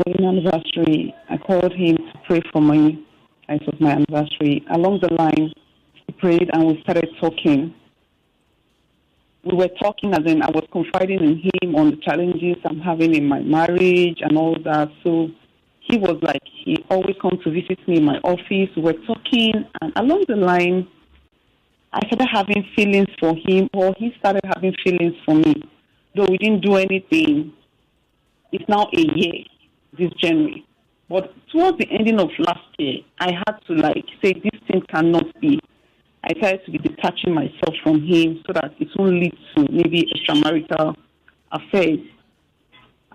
wedding anniversary. I called him to pray for me. It was my anniversary. Along the line, he prayed and we started talking. We were talking, as in I was confiding in him on the challenges I'm having in my marriage and all that. So he was like, he always comes to visit me in my office. We were talking, and along the line, I started having feelings for him, or he started having feelings for me. Though we didn't do anything. It's now a year, this January. But towards the ending of last year, I had to say this thing cannot be. I tried to be detaching myself from him so that it won't lead to maybe extramarital affairs.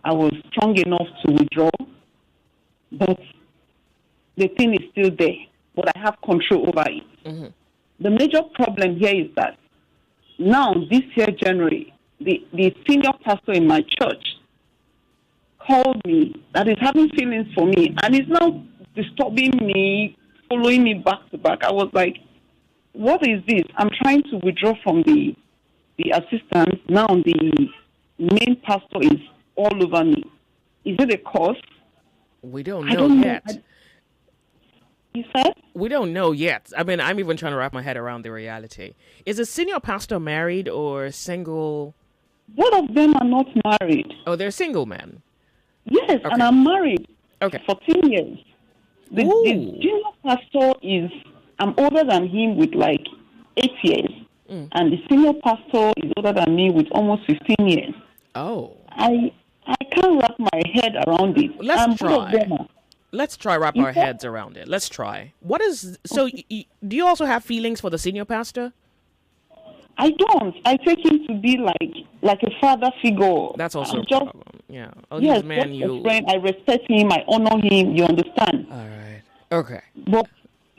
I was strong enough to withdraw, but the thing is still there. But I have control over it. Mm-hmm. The major problem here is that now, this year, January, the senior pastor in my church called me that is having feelings for me and is now disturbing me, following me back to back. I was like, what is this? I'm trying to withdraw from the assistant. Now the main pastor is all over me. Is it a cause? We don't know yet. You said? We don't know yet. I mean, I'm even trying to wrap my head around the reality. Is the senior pastor married or single? Both of them are not married. Oh, they're single men? Yes, okay. And I'm married. Okay. 14 years. The junior pastor is, I'm older than him with 8 years. And the senior pastor is older than me with almost 15 years. Oh. I can't wrap my head around it. Let's try wrap our heads around it. Let's try. What is so? Do you also have feelings for the senior pastor? I don't. I take him to be like a father figure. That's also a problem. Yeah. Yes, man, a friend. I respect him. I honor him. You understand? All right. Okay.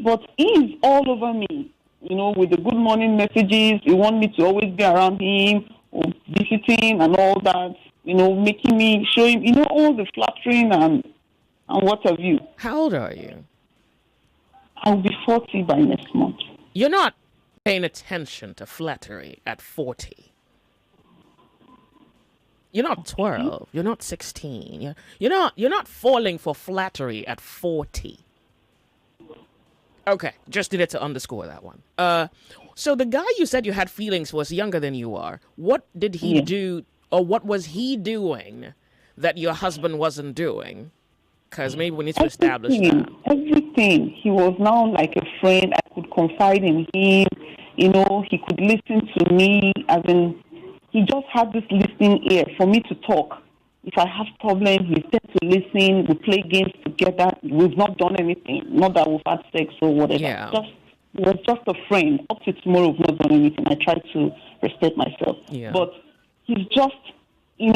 But he's all over me. With the good morning messages. He wants me to always be around him, or visiting and all that. Making me show him. All the flattering and what have you. How old are you? I'll be 40 by next month. You're not paying attention to flattery at 40. You're not 12. You're not 16. You're not falling for flattery at 40. Okay, just needed to underscore that one. So the guy you said you had feelings was younger than you are. What did he do, or what was he doing that your husband wasn't doing? Because maybe we need to establish that. Everything. He was now like a friend. I could confide in him. He could listen to me. As in, he just had this listening ear for me to talk. If I have problems, he's there to listen. We play games together. We've not done anything. Not that we've had sex or whatever. Yeah. He was just a friend. Up to tomorrow, we've not done anything. I try to respect myself. Yeah. But he's just, he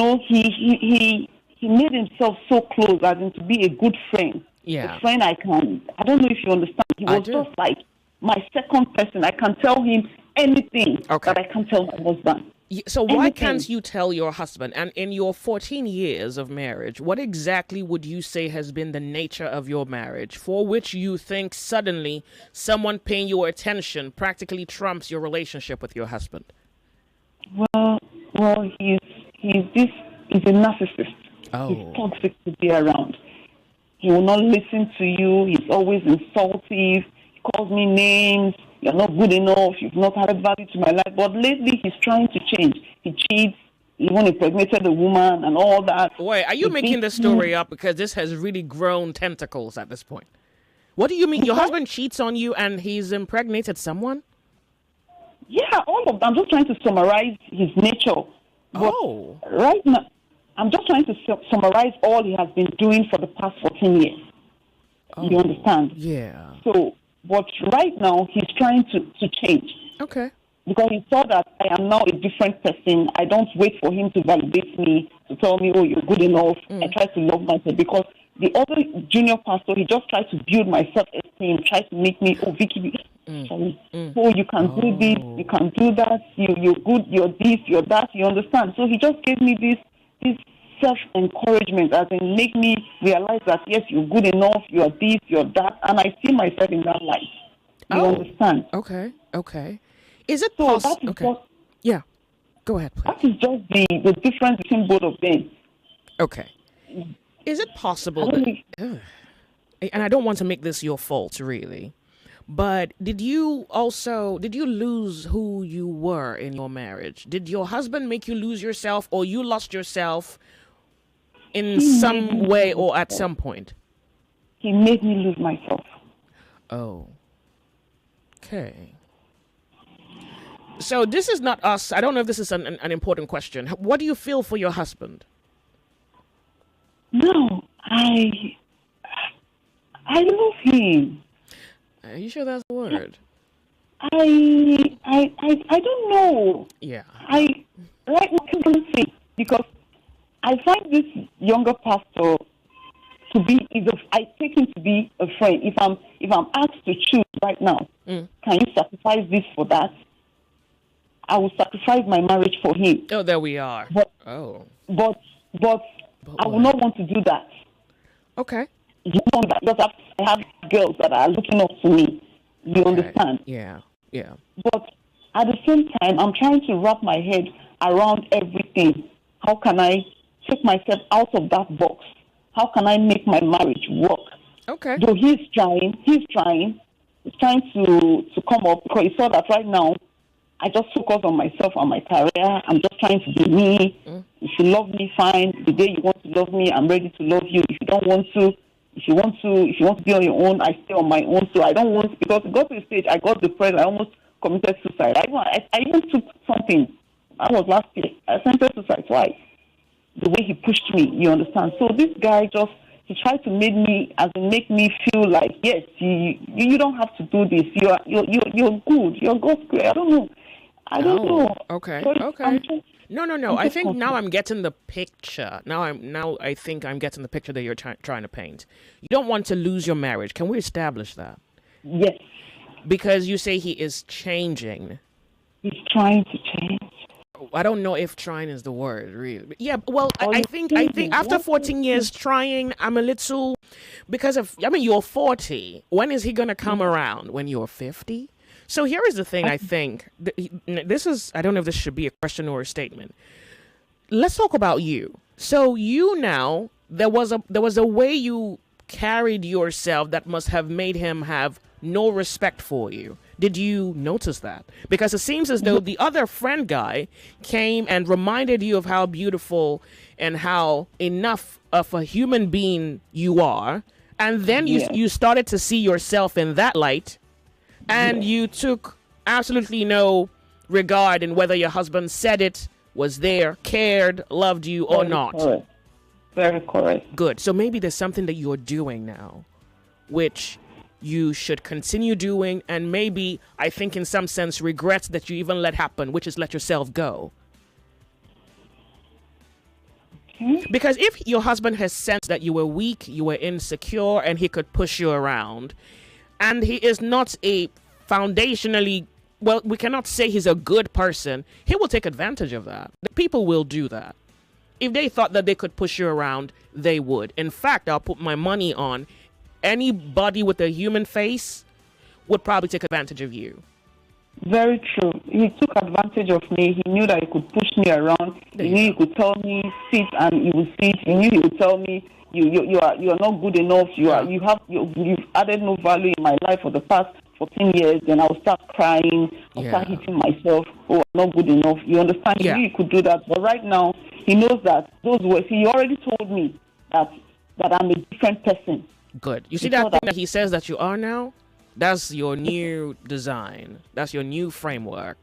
made himself so close as in to be a good friend. Yeah. A friend I don't know if you understand. He was just like my second person. I can tell him anything that I can't tell my husband. So why can't you tell your husband? And in your 14 years of marriage, what exactly would you say has been the nature of your marriage for which you think suddenly someone paying your attention practically trumps your relationship with your husband? Well, he's a narcissist. Oh. He's toxic to be around. He will not listen to you. He's always insultive. He calls me names. You're not good enough. You've not added value to my life. But lately, he's trying to change. He cheats. He even impregnated a woman and all that. Wait, are you making this story up? Because this has really grown tentacles at this point. What do you mean? Your husband cheats on you and he's impregnated someone? Yeah, all of that. I'm just trying to summarize his nature. But right now, I'm just trying to summarize all he has been doing for the past 14 years. You understand? Yeah. So, but right now, he's trying to change. Okay. Because he saw that I am now a different person. I don't wait for him to validate me, to tell me, oh, you're good enough. I try to love myself. Because the other junior pastor, he just tried to build my self-esteem, tried to make me, oh, Vicky, sorry. Oh, you can do this, you can do that, you're good, you're this, you're that, you understand? So he just gave me this self-encouragement, as in make me realize that, yes, you're good enough, you're this, you're that, and I see myself in that light. You understand? Okay. Is it so possible? Okay. Yeah. Go ahead, please. That is just the difference between both of them. Okay. Is it possible that, and I don't want to make this your fault, really, but did you lose who you were in your marriage? Did your husband make you lose yourself, or you lost yourself in some way or at some point? He made me lose myself. Oh. Okay. So this is not us. I don't know if this is an important question. What do you feel for your husband? No, I love him. Are you sure that's the word? I don't know. Yeah. I right now I can't say, because I find this younger pastor to be I take him to be a friend. If I'm asked to choose right now, can you sacrifice this for that? I will sacrifice my marriage for him. Oh, there we are. But I will not want to do that. Okay. You know that, because I have girls that are looking up to me. You understand? Yeah. But at the same time, I'm trying to wrap my head around everything. How can I take myself out of that box? How can I make my marriage work? Okay. Though he's trying to come up, because he saw that right now I just focus on myself and my career. I'm just trying to be me. If you love me, fine. The day you want to love me, I'm ready to love you. If you don't want to, if you want to be on your own, I stay on my own. So I don't want, because it got to the stage, I got depressed. I almost committed suicide. I even took something. That was last year. I attempted suicide twice. The way he pushed me, you understand? So this guy he tried to make me feel like, yes, you don't have to do this. You're good. You're God's great. I don't know. Okay. So Okay. No. I think now I'm getting the picture. Now I think I'm getting the picture that you're trying to paint. You don't want to lose your marriage. Can we establish that? Yes. Because you say he is changing. He's trying to change. I don't know if trying is the word, really. Yeah, well, I think after 14 years trying, I'm a little, because you're 40. When is he going to come around? When you're 50? So here is the thing, I think. I don't know if this should be a question or a statement. Let's talk about you. So you now, there was a way you carried yourself that must have made him have no respect for you. Did you notice that? Because it seems as though the other friend guy came and reminded you of how beautiful and how enough of a human being you are. And then you started to see yourself in that light, and you took absolutely no regard in whether your husband said it, was there, cared, loved you or not. Correct. Very correct. Good. So maybe there's something that you're doing now, which you should continue doing, and maybe, I think in some sense, regrets that you even let happen, which is let yourself go. Okay. Because if your husband has sensed that you were weak, you were insecure, and he could push you around, and he is not a foundationally, well, we cannot say he's a good person, he will take advantage of that. The people will do that. If they thought that they could push you around, they would. In fact, I'll put my money on anybody with a human face would probably take advantage of you. Very true. He took advantage of me. He knew that he could push me around. He knew he could tell me sit, and he would sit. He knew he would tell me you are not good enough. You've added no value in my life for the past 14 years. Then I'll start crying. I'll start hitting myself. Oh, I'm not good enough. You understand? He knew he could do that. But right now, he knows that those words. He already told me that I'm a different person. Good. You see that thing that he says that you are now? That's your new design. That's your new framework.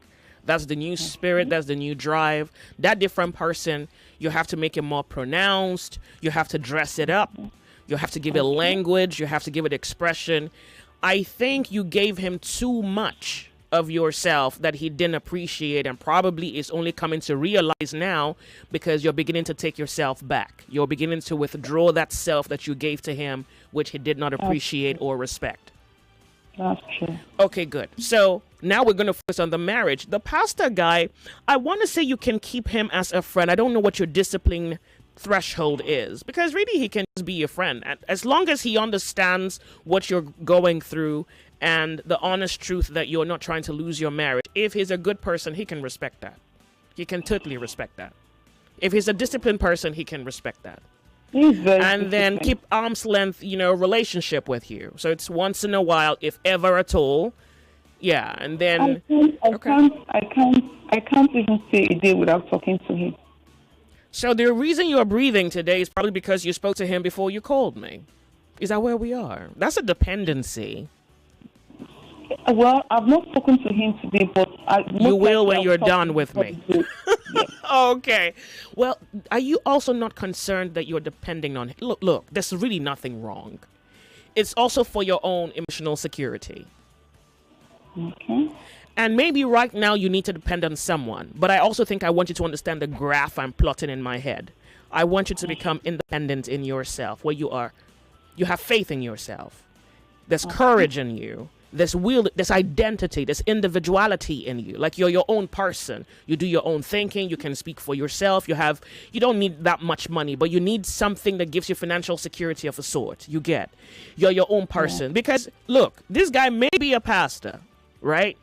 That's the new spirit. That's the new drive. That different person, you have to make it more pronounced. You have to dress it up. You have to give it language. You have to give it expression. I think you gave him too much of yourself that he didn't appreciate, and probably is only coming to realize now because you're beginning to take yourself back. You're beginning to withdraw that self that you gave to him, which he did not appreciate or respect. That's true. Okay, good. So now we're going to focus on the marriage. The pastor guy, I want to say you can keep him as a friend. I don't know what your discipline threshold is, because really he can just be your friend. As long as he understands what you're going through and the honest truth that you're not trying to lose your marriage. If he's a good person, he can respect that. He can totally respect that. If he's a disciplined person, he can respect that. He's very and then disciplined. keep arm's length, relationship with you. So it's once in a while, if ever at all. Yeah, and then okay. I can't even say a day without talking to him. So the reason you're breathing today is probably because you spoke to him before you called me. Is that where we are? That's a dependency. Well, I've not spoken to him today, but you will when you're done with me. Yes. Okay. Well, are you also not concerned that you're depending on him? Look, there's really nothing wrong. It's also for your own emotional security. Okay. And maybe right now you need to depend on someone. But I also think I want you to understand the graph I'm plotting in my head. I want you to become independent in yourself, where you have faith in yourself. There's courage in you. There's will, there's identity, there's individuality in you. Like you're your own person. You do your own thinking. You can speak for yourself. You don't need that much money, but you need something that gives you financial security of a sort. You're your own person. Yeah. Because look, this guy may be a pastor, right?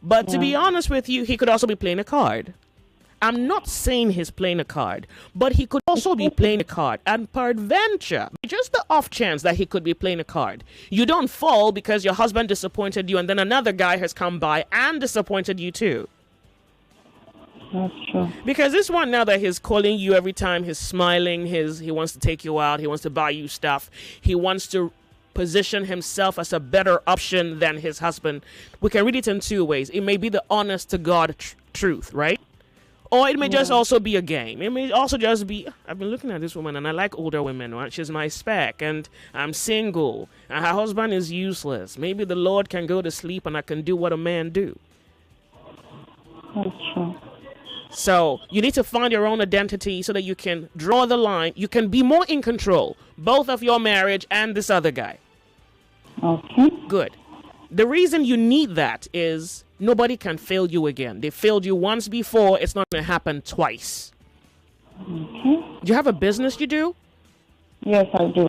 But to be honest with you, he could also be playing a card. I'm not saying he's playing a card, but he could also be playing a card. And peradventure, just the off chance that he could be playing a card, you don't fall because your husband disappointed you and then another guy has come by and disappointed you too. That's true. Because this one now that he's calling you every time, he's smiling, he wants to take you out, he wants to buy you stuff, he wants to position himself as a better option than his husband. We can read it in two ways. It may be the honest to God truth, right? Or it may just also be a game. It may also just be, I've been looking at this woman and I like older women, right? She's my spec and I'm single and her husband is useless. Maybe the Lord can go to sleep and I can do what a man do. That's true. So you need to find your own identity so that you can draw the line. You can be more in control, both of your marriage and this other guy. Okay. Good. The reason you need that is nobody can fail you again. They failed you once before. It's not going to happen twice. Okay. Do you have a business you do? Yes, I do.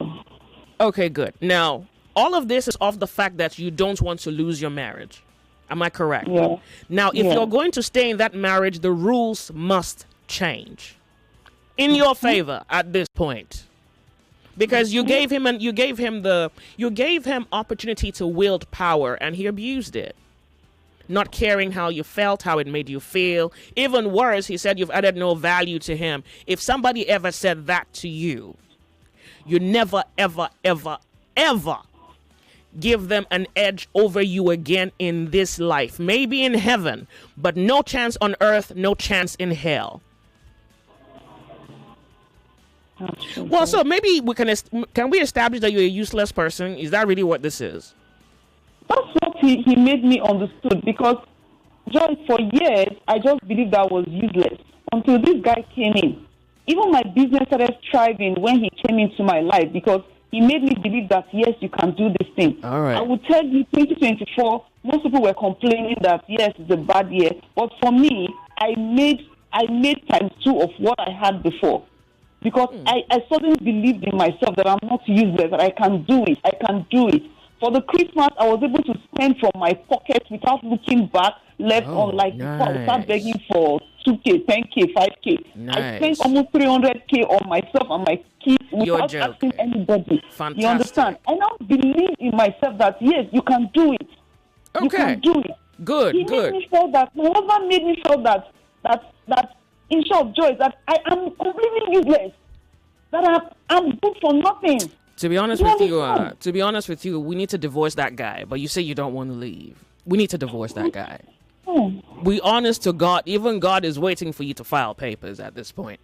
Okay, good. Now, all of this is off the fact that you don't want to lose your marriage. Am I correct? Yeah. Now, if you're going to stay in that marriage, the rules must change in your favor at this point. Because you gave him opportunity to wield power and he abused it. Not caring how you felt, how it made you feel. Even worse, he said you've added no value to him. If somebody ever said that to you, you never, ever, ever, ever give them an edge over you again in this life. Maybe in heaven, but no chance on earth, no chance in hell. Well, so maybe can we establish that you're a useless person? Is that really what this is? That's what he made me understood, because Joyce, for years I just believed I was useless until this guy came in. Even my business started thriving when he came into my life, because he made me believe that yes, you can do this thing. All right. I would tell you, 2024, most people were complaining that yes, it's a bad year, but for me, I made times 2 of what I had before. Because I suddenly believed in myself that I'm not useless, that I can do it. For the Christmas, I was able to spend from my pocket without looking back, left on like before I start begging for 2K, 10K, 5K. Nice. I spent almost 300K on myself and my kids without asking anybody. Fantastic. You understand? I now believe in myself that yes, you can do it. Okay. You can do it. Good. Made me feel that. My husband made me feel that in short, Joyce, that I am completely useless. That I'm good for nothing. To be honest with you, we need to divorce that guy. But you say you don't want to leave. We need to divorce that guy. We honest to God. Even God is waiting for you to file papers at this point.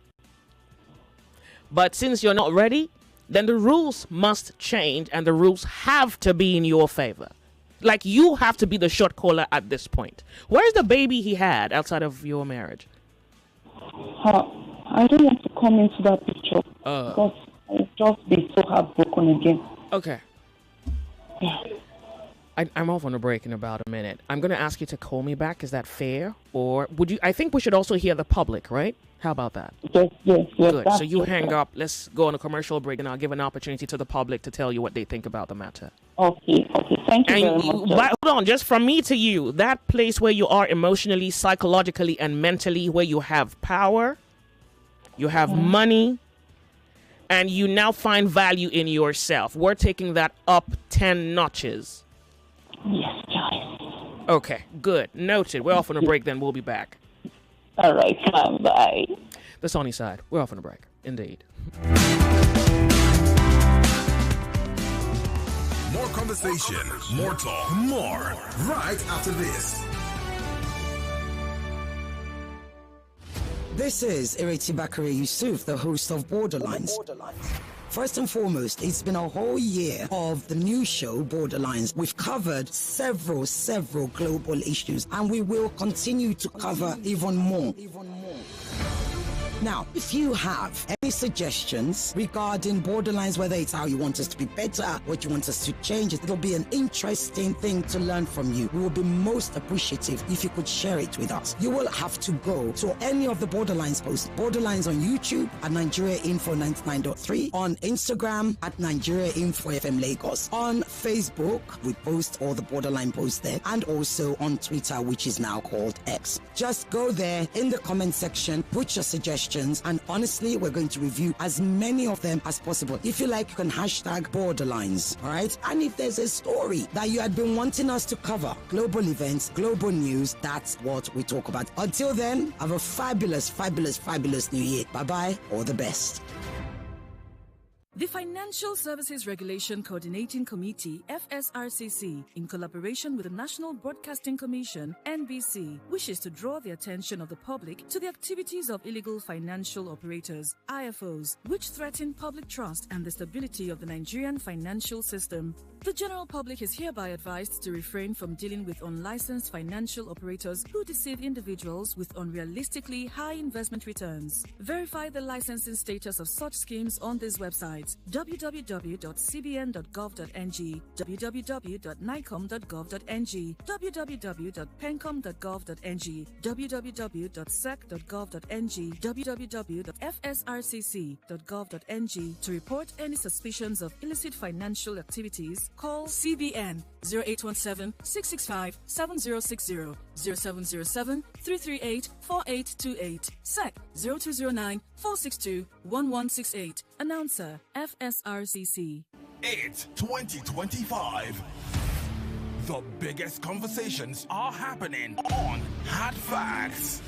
But since you're not ready, then the rules must change, and the rules have to be in your favor. Like you have to be the shot caller at this point. Where's the baby he had outside of your marriage? I don't want to come into that picture because I'll just be so heartbroken again. Okay. Yeah. I'm off on a break in about a minute. I'm going to ask you to call me back. Is that fair? Or would you? I think we should also hear the public, right? How about that? Yes. Good. So you hang up. Let's go on a commercial break, and I'll give an opportunity to the public to tell you what they think about the matter. Okay. Thank you very much. But hold on, just from me to you, that place where you are emotionally, psychologically, and mentally, where you have power, you have money, and you now find value in yourself. We're taking that up 10 notches. Yes, Joyce. Okay, good. Noted. We're off on a break then. We'll be back. All right, bye. The Sunny Side. We're off on a break. Indeed. More conversation, more talk, more right after this. This is Ireti Bakare Yusuf, the host of Borderlines. First and foremost, it's been a whole year of the new show, Borderlines. We've covered several global issues, and we will continue to cover even more. Now, if you have any suggestions regarding Borderlines, whether it's how you want us to be better, what you want us to change, it'll be an interesting thing to learn from you. We will be most appreciative if you could share it with us. You will have to go to any of the Borderlines posts. Borderlines on YouTube at Nigeria Info 99.3, on Instagram at Nigeria Info FM Lagos, on Facebook, we post all the Borderline posts there, and also on Twitter, which is now called X. Just go there in the comment section, put your suggestions, and honestly, we're going to review as many of them as possible. If you like, you can hashtag Borderlines, all right? And if there's a story that you had been wanting us to cover, global events, global news, that's what we talk about. Until then, have a fabulous new year. Bye-bye, all the best. The Financial Services Regulation Coordinating Committee, FSRCC, in collaboration with the National Broadcasting Commission, NBC, wishes to draw the attention of the public to the activities of illegal financial operators, IFOs, which threaten public trust and the stability of the Nigerian financial system. The general public is hereby advised to refrain from dealing with unlicensed financial operators who deceive individuals with unrealistically high investment returns. Verify the licensing status of such schemes on these websites: www.cbn.gov.ng, www.nicom.gov.ng, www.pencom.gov.ng, www.sec.gov.ng, www.fsrcc.gov.ng. To report any suspicions of illicit financial activities, call CBN 0817-665-7060, 0707-338-4828, SEC 0209-462-1168. Announcer, FSRCC. It's 2025. The biggest conversations are happening on Hard Facts.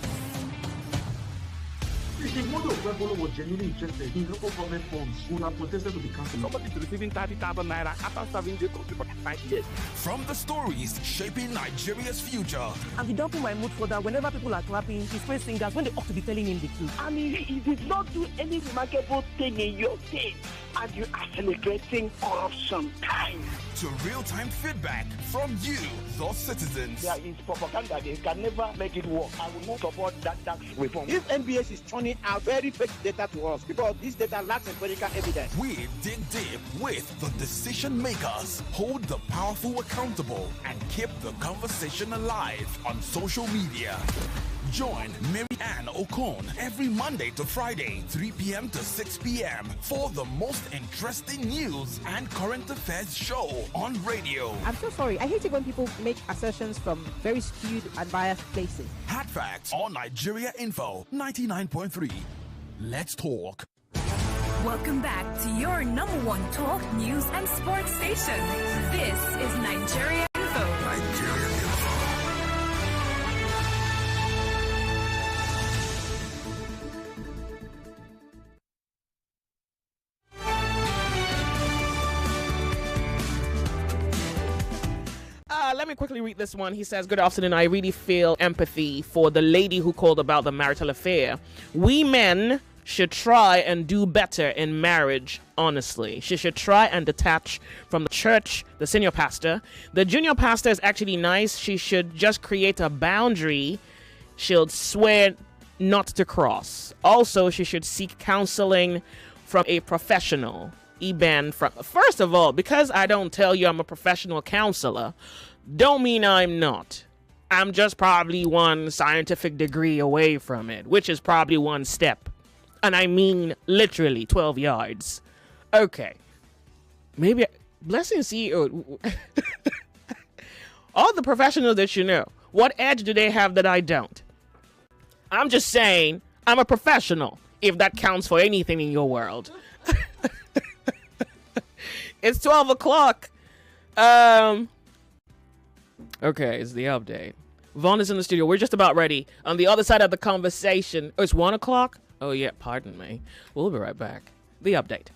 If the model of Webolo was genuinely interested in local government funds, would have protested to be cancelled. Somebody is receiving 30,000 naira after serving the country for 5 years. From the stories shaping Nigeria's future. And he don't put my mood for that. Whenever people are clapping, he's praise singers when they ought to be telling him the truth. I mean, he did not do any remarkable thing in your day, and you are celebrating corruption time. To real-time feedback from you, the citizens. There is propaganda. They can never make it work. I will not support that tax reform. If NBS is turning out very fake data to us, because this data lacks empirical evidence. We dig deep with the decision makers, hold the powerful accountable, and keep the conversation alive on social media. Join Mary Ann Okon every Monday to Friday, 3 p.m. to 6 p.m. for the most interesting news and current affairs show on radio. I'm so sorry. I hate it when people make assertions from very skewed and biased places. Hard Facts on Nigeria Info 99.3. Let's talk. Welcome back to your number one talk, news, and sports station. This is Nigeria Info. Nigeria Info. Let me quickly read this one. He says, good afternoon. I really feel empathy for the lady who called about the marital affair. We men should try and do better in marriage, honestly. She should try and detach from the church, the senior pastor. The junior pastor is actually nice. She should just create a boundary she'll swear not to cross. Also, she should seek counseling from a professional. First of all, because I don't tell you I'm a professional counselor, don't mean I'm not. I'm just probably one scientific degree away from it, which is probably one step. And I mean literally 12 yards. Okay. Maybe Blessing CEO. All the professionals that you know, what edge do they have that I don't? I'm just saying I'm a professional, if that counts for anything in your world. It's 12 o'clock. Okay, it's the update. Vaughn is in the studio. We're just about ready. On the other side of the conversation. Oh, it's 1 o'clock? Oh, yeah, pardon me. We'll be right back. The update.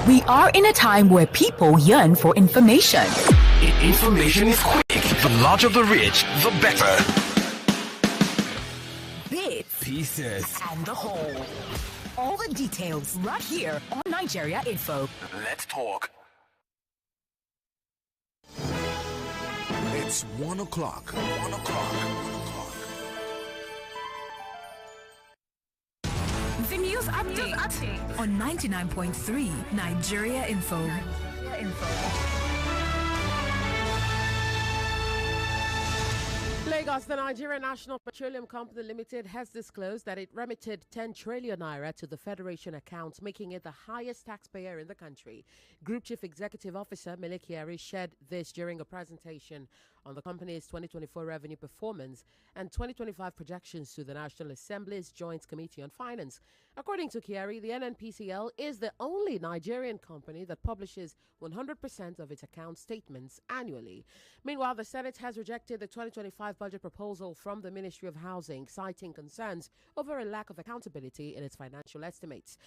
We are in a time where people yearn for information. Information is quick. The larger the reach, the better. Bits Pieces. and the whole. All the details right here on Nigeria Info. Let's talk. It's 1 o'clock. 1 o'clock. 1 o'clock. The news update on 99.3 Nigeria Info. Lagos, the Nigerian National Petroleum Company Limited has disclosed that it remitted 10 trillion naira to the Federation account, making it the highest taxpayer in the country. Group Chief Executive Officer Mele Kyari shared this during a presentation on the company's 2024 revenue performance and 2025 projections to the National Assembly's Joint Committee on Finance. According to Kyari, the NNPCL is the only Nigerian company that publishes 100% of its account statements annually. Meanwhile, the Senate has rejected the 2025 budget proposal from the Ministry of Housing, citing concerns over a lack of accountability in its financial estimates.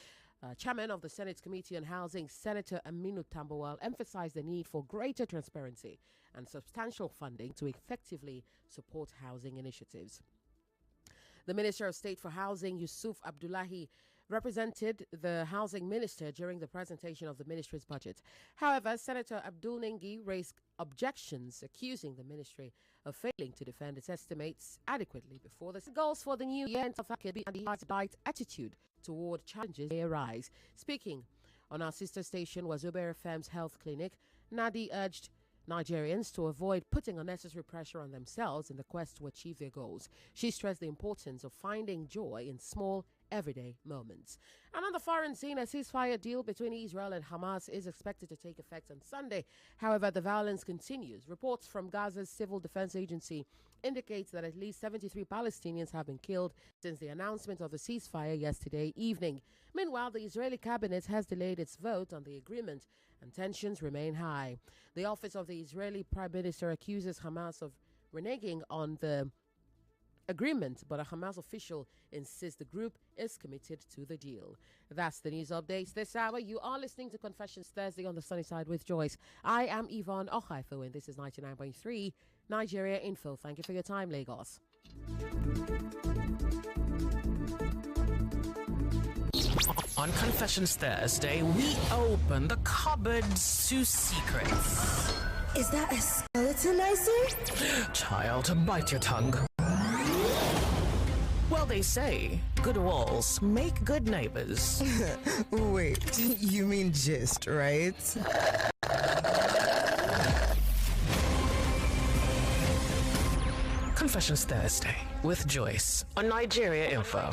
Chairman of the Senate Committee on Housing, Senator Aminu Tambowal, emphasized the need for greater transparency and substantial funding to effectively support housing initiatives. The Minister of State for Housing, Yusuf Abdullahi, represented the housing minister during the presentation of the ministry's budget. However, Senator Abdul Nengi raised objections, accusing the ministry of failing to defend its estimates adequately before the goals for the new year and the right attitude toward challenges may arise. Speaking on our sister station, Wazobere FM's health clinic, Nadi urged Nigerians to avoid putting unnecessary pressure on themselves in the quest to achieve their goals. She stressed the importance of finding joy in small, everyday moments. And on the foreign scene, a ceasefire deal between Israel and Hamas is expected to take effect on Sunday. However, the violence continues. Reports from Gaza's Civil Defense Agency indicates that at least 73 Palestinians have been killed since the announcement of the ceasefire yesterday evening. Meanwhile, the Israeli cabinet has delayed its vote on the agreement and tensions remain high. The office of the Israeli Prime Minister accuses Hamas of reneging on the agreement, but a Hamas official insists the group is committed to the deal. That's the news updates this hour. You are listening to Confessions Thursday on the Sunny Side with Joyce. I am Yvonne Ohaifo, and this is 99.3 Nigeria Info. Thank you for your time, Lagos. On Confessions Thursday, we open the cupboards to secrets. Is that a skeleton I see? Child, bite your tongue. Well, they say good walls make good neighbors. Wait, you mean gist, right? Confessions Thursday with Joyce on Nigeria Info.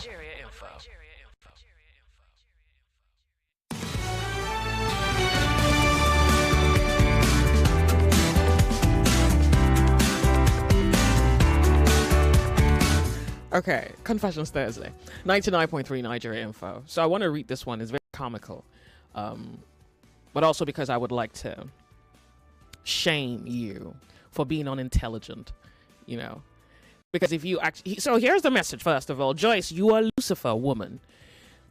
Okay, Confessions Thursday, 99.3 Nigeria Info. So I want to read this one. It's very comical, but also because I would like to shame you for being unintelligent, you know. Because if you actually... So here's the message, first of all. Joyce, you are Lucifer, woman,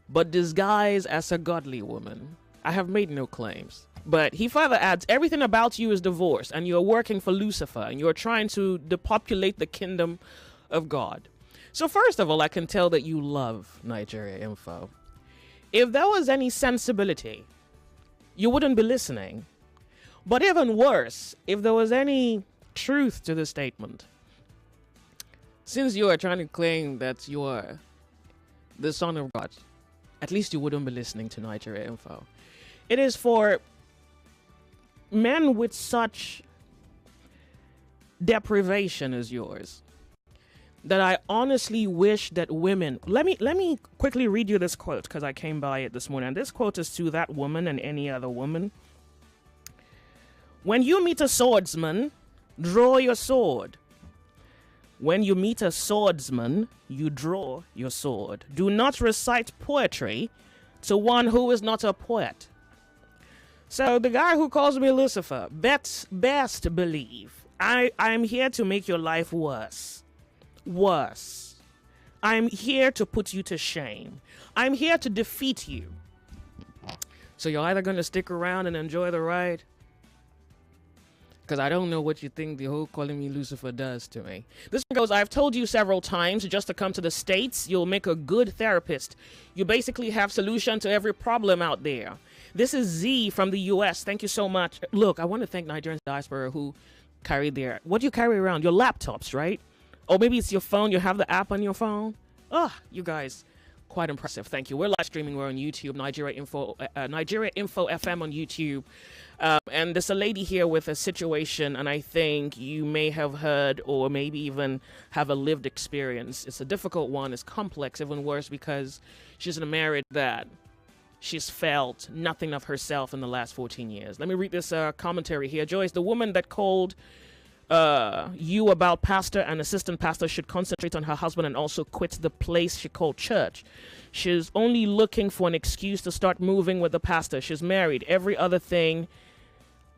but disguised as a godly woman. I have made no claims. But he further adds, everything about you is divorced, and you're working for Lucifer, and you're trying to depopulate the kingdom of God. So first of all, I can tell that you love Nigeria Info. If there was any sensibility, you wouldn't be listening. But even worse, if there was any truth to the statement, since you are trying to claim that you are the son of God, at least you wouldn't be listening to Nigeria Info. It is for men with such deprivation as yours that I honestly wish that women... Let me quickly read you this quote, because I came by it this morning. And this quote is to that woman and any other woman. When you meet a swordsman, draw your sword. When you meet a swordsman, you draw your sword. Do not recite poetry to one who is not a poet. So the guy who calls me Lucifer, best believe I'm here to make your life worse. Worse. I'm here to put you to shame. I'm here to defeat you. So you're either going to stick around and enjoy the ride, because I don't know what you think the whole calling me Lucifer does to me. This one goes, I've told you several times, just to come to the States, you'll make a good therapist. You basically have solution to every problem out there. This is Z from the U.S. Thank you so much. Look, I want to thank Nigerian diaspora who carried their... What do you carry around? Your laptops, right? Or maybe it's your phone. You have the app on your phone. You guys, quite impressive. Thank you. We're live streaming. We're on YouTube, Nigeria Info FM on YouTube. And there's a lady here with a situation, and I think you may have heard or maybe even have a lived experience. It's a difficult one. It's complex, even worse, because she's in a marriage that she's felt nothing of herself in the last 14 years. Let me read this commentary here. Joyce, the woman that called you about pastor and assistant pastor should concentrate on her husband and also quit the place she called church. She's only looking for an excuse to start moving with the pastor. She's married. Every other thing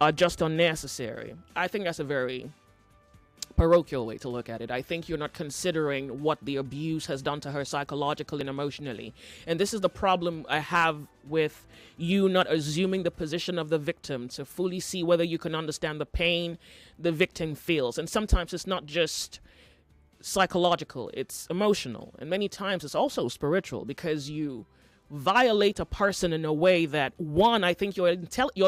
are just unnecessary. I think that's a very parochial way to look at it. I think you're not considering what the abuse has done to her psychologically and emotionally. And this is the problem I have with you not assuming the position of the victim to fully see whether you can understand the pain the victim feels. And sometimes it's not just psychological, it's emotional. And many times it's also spiritual, because you violate a person in a way that, one, I think your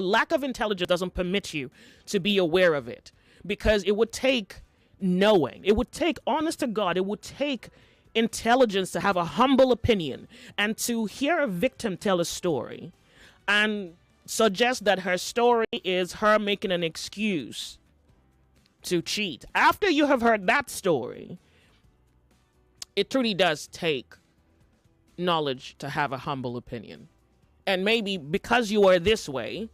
lack of intelligence doesn't permit you to be aware of it. Because it would take knowing. It would take, honest to God, it would take intelligence to have a humble opinion and to hear a victim tell a story and suggest that her story is her making an excuse to cheat. After you have heard that story, it truly does take knowledge to have a humble opinion. And maybe because you are this way,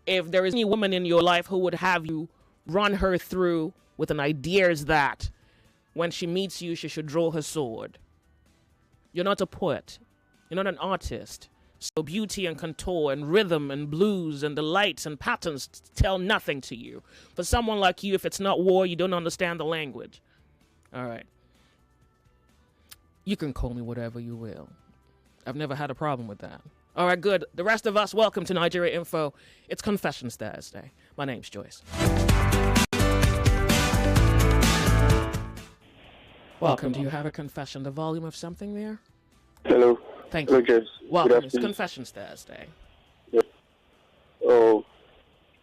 if there is any woman in your life who would have you run her through with an idea is that when she meets you, she should draw her sword. You're not a poet. You're not an artist. So beauty and contour and rhythm and blues and the lights and patterns tell nothing to you. For someone like you, if it's not war, you don't understand the language. All right. You can call me whatever you will. I've never had a problem with that. All right, good. The rest of us, welcome to Nigeria Info. It's Confessions Thursday. My name's Joyce. Welcome. Do you have a confession? The volume of something there? Hello. Thank you. Jess. Welcome. It's Confessions Thursday. Yes. Oh,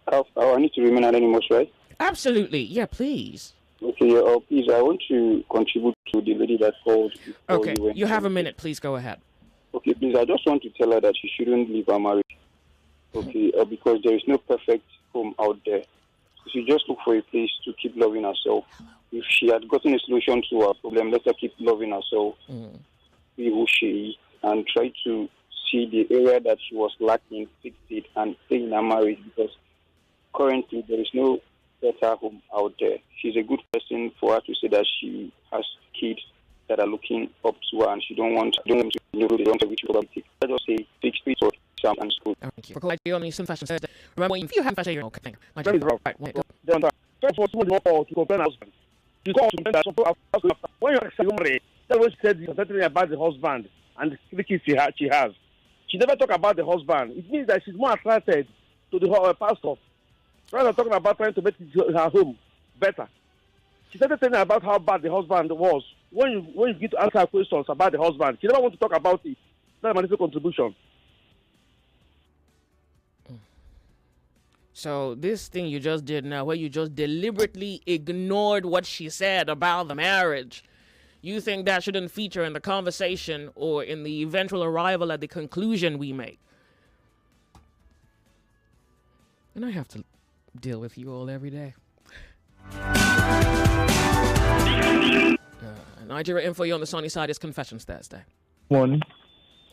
I need to remain anonymous, right? Absolutely. Yeah, please. Okay. Please, I want to contribute to the lady that called. Okay. You have a minute. Please go ahead. Okay, please. I just want to tell her that she shouldn't leave her marriage. Okay, because there is no perfect home out there. She should just look for a place to keep loving herself. If she had gotten a solution to her problem, let her keep loving herself, be who she is, and try to see the area that she was lacking, fix it, and stay in her marriage, because currently there is no better home out there. She's a good person for her to say that she has kids that are looking up to her, and she don't want to know the wrong which probability. I just say fix it or some and school. Thank you. For you on some fashion Thursday. Remember, if you have fashion, you're okay. That is wrong. Right. First for someone to complain husband. You call to complain that when you're married, that was said something about the husband and the 3 kids she has. She never talk about the husband. It means that she's more attracted to the pastor rather than talking about trying to make her home better. She started telling about how bad the husband was. When you get to answer questions about the husband, she never want to talk about it. That's a manifest contribution. So this thing you just did now, where you just deliberately ignored what she said about the marriage, you think that shouldn't feature in the conversation or in the eventual arrival at the conclusion we make? And I have to deal with you all every day. Nigeria Info, you on the sunny side. It's Confessions Thursday. Morning.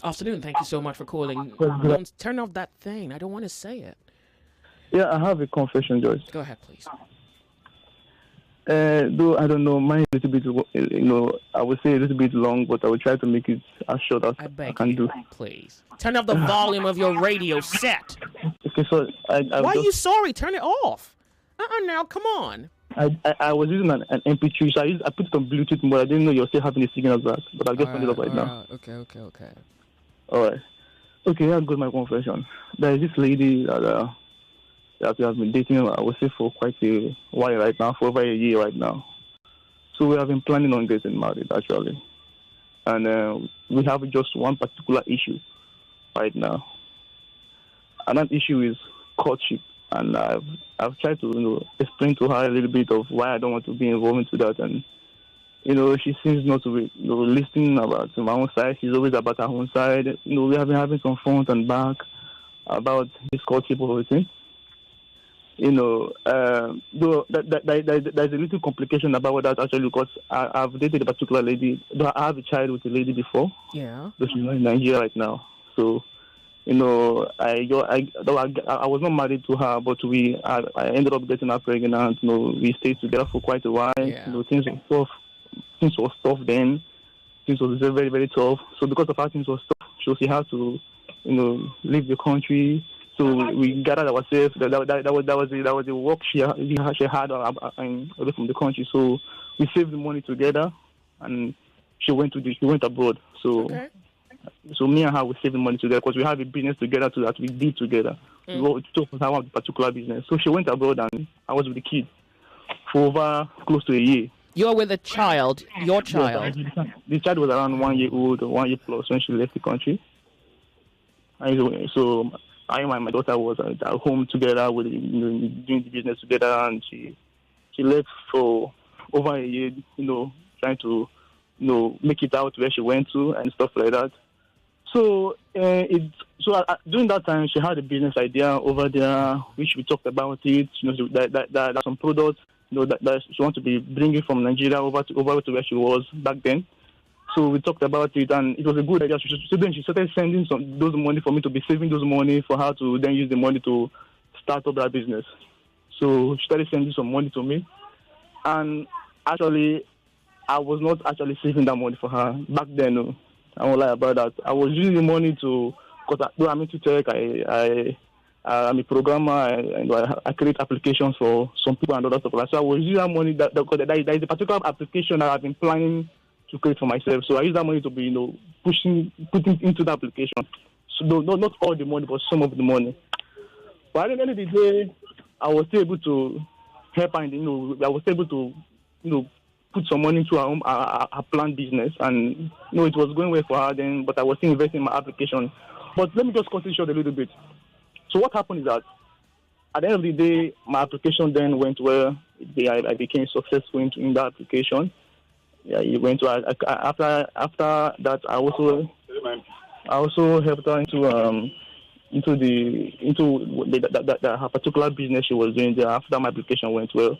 Afternoon. Thank you so much for calling. Don't turn off that thing. I don't want to say it. Yeah, I have a confession, Joyce. Go ahead, please. Though I don't know, mine is a little bit, I would say a little bit long, but I will try to make it as short as I can do. Please. Turn up the volume of your radio set. Okay, so Why are you sorry? Turn it off. Now, come on. I was using an MP3, so I put it on Bluetooth mode. I didn't know you were still having the signal back, but I'll just turn it up right now. Okay. All right. Okay, here goes my confession. There is this lady that we have been dating, I would say, for quite a while right now, for over a year right now. So we have been planning on getting married, actually. And we have just one particular issue right now. And that issue is courtship. And I've tried to explain to her a little bit of why I don't want to be involved into that. And, she seems not to be listening about my own side. She's always about her own side. We have been having some front and back about this courtship or everything. Though there's a little complication about that actually, because I've dated a particular lady. Though I have a child with a lady before. Yeah. But she's not in Nigeria right now. So, I was not married to her, but I ended up getting her pregnant. We stayed together for quite a while. Yeah. Things were tough. Things was tough then. Things was very, very tough. So because of how things was tough, she had to, leave the country. So we gathered ourselves. That was the work she had away from the country. So we saved the money together, and she went abroad. So. Okay. So me and her we saving money together because we have a business together that we did together. We talk about the particular business. So she went abroad and I was with the kid for over close to a year. You're with a child, your child. Yes, the child was around 1 year old or 1 year plus when she left the country. And so I and my daughter was at home together with doing the business together, and she left for over a year, trying to make it out where she went to and stuff like that. So during that time, she had a business idea over there, which we talked about it. That some products, that she wanted to be bringing from Nigeria over to where she was back then. So we talked about it, and it was a good idea. So then she started sending those money for me to be saving those money for her to then use the money to start up that business. So she started sending some money to me, and actually, I was not actually saving that money for her back then. I won't lie about that. I was using the money because I'm into tech. I'm a programmer. I create applications for some people and other stuff like that. So I was using that money because there is a particular application that I've been planning to create for myself. So I use that money to be, putting into the application. So not all the money, but some of the money. But at the end of the day, I was still able to help her. I was able to, put some money into her planned business, and it was going well for her then, but I was still investing in my application. But let me just cut it short a little bit. So what happened is that at the end of the day, my application then went well. I became successful in that application. Yeah, it went well. After that, I also helped her into her particular business she was doing there. After my application went well,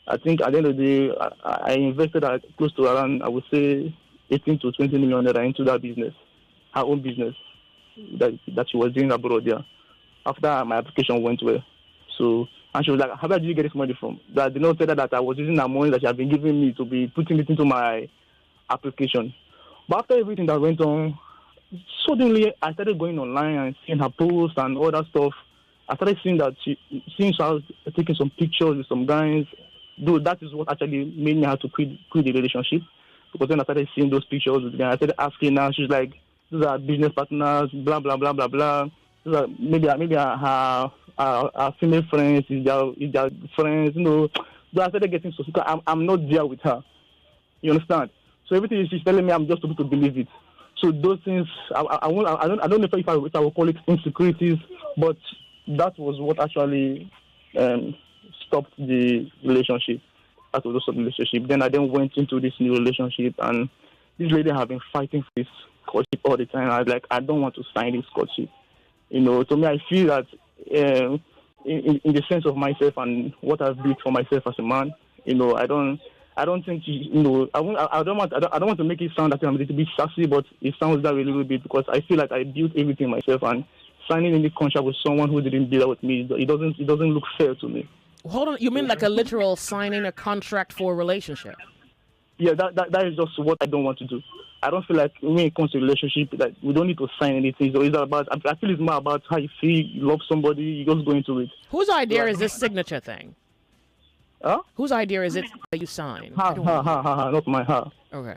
I think at the end of the day, I invested close to around, I would say, 18 to 20 million naira into that business, her own business that she was doing abroad there. After my application went well. So, and she was like, how did you get this money from? That I did not tell her that I was using that money that she had been giving me to be putting it into my application. But after everything that went on, suddenly I started going online and seeing her posts and all that stuff. I started seeing that she was taking some pictures with some guys. Though that is what actually made me have to quit the relationship. Because then I started seeing those pictures with them. I started asking her, she's like, these are business partners, blah, blah, blah, blah, blah. These are maybe her female friends, is their friends, So I started getting so I'm not there with her. You understand? So everything she's telling me, I'm just supposed to believe it. So those things, I don't know if I will call it insecurities, but that was what actually stopped the relationship. That was also the relationship. Then I went into this new relationship, and this lady have been fighting for this courtship all the time. I was like, I don't want to sign this courtship. To me, I feel that in the sense of myself and what I've built for myself as a man, I don't think I don't want to make it sound that I'm a little bit sassy, but it sounds that way a little bit because I feel like I built everything myself, and signing any contract with someone who didn't build that with me, it doesn't look fair to me. Hold on, you mean like a literal signing a contract for a relationship? Yeah, that is just what I don't want to do. I don't feel like when it comes to relationship that we don't need to sign anything. So it's about, I feel it's more about how you feel, you love somebody, you just go into it. Whose idea is this signature thing? Huh? Whose idea is it that you sign? Not my ha. Okay.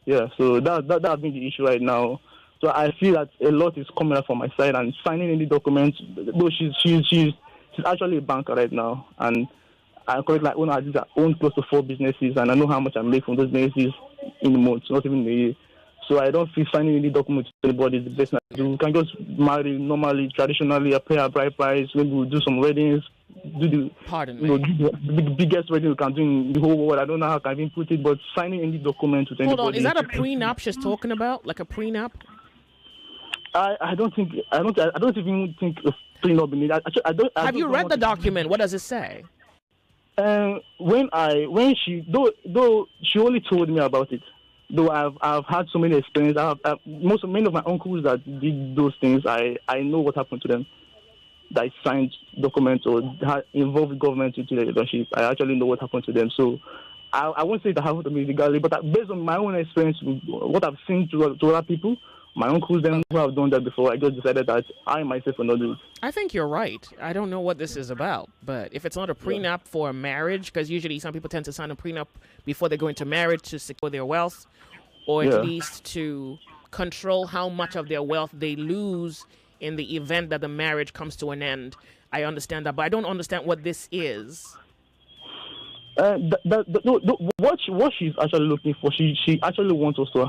Yeah, so that's been the issue right now. So I feel that a lot is coming up from my side, and signing any documents. Though she's actually a banker right now, and I call it like I own close to 4 businesses, and I know how much I make from those businesses in the month, not even in a year. So I don't feel signing any documents to anybody is the best thing to do. We can just marry normally, traditionally, pay our bride price, maybe we'll do some weddings, do the biggest wedding we can do in the whole world. I don't know how I can even put it, but signing any document with anybody. Hold on, is that a prenup she's talking about? Like a prenup? I don't even think a prenup in it. Have you read the document? What does it say? When she only told me about it. Though I've had so many experiences. Many of my uncles that did those things. I know what happened to them. That signed documents or involved government into the relationship. I actually know what happened to them. So I won't say that happened to me legally, but based on my own experience, what I've seen to other people, my uncles, them who have done that before, I just decided that I myself will not do it. I think you're right. I don't know what this is about, but if it's not a prenup for a marriage, because usually some people tend to sign a prenup before they go into marriage to secure their wealth, or at least to control how much of their wealth they lose in the event that the marriage comes to an end. I understand that, but I don't understand what this is. What she's actually looking for, she actually wants us to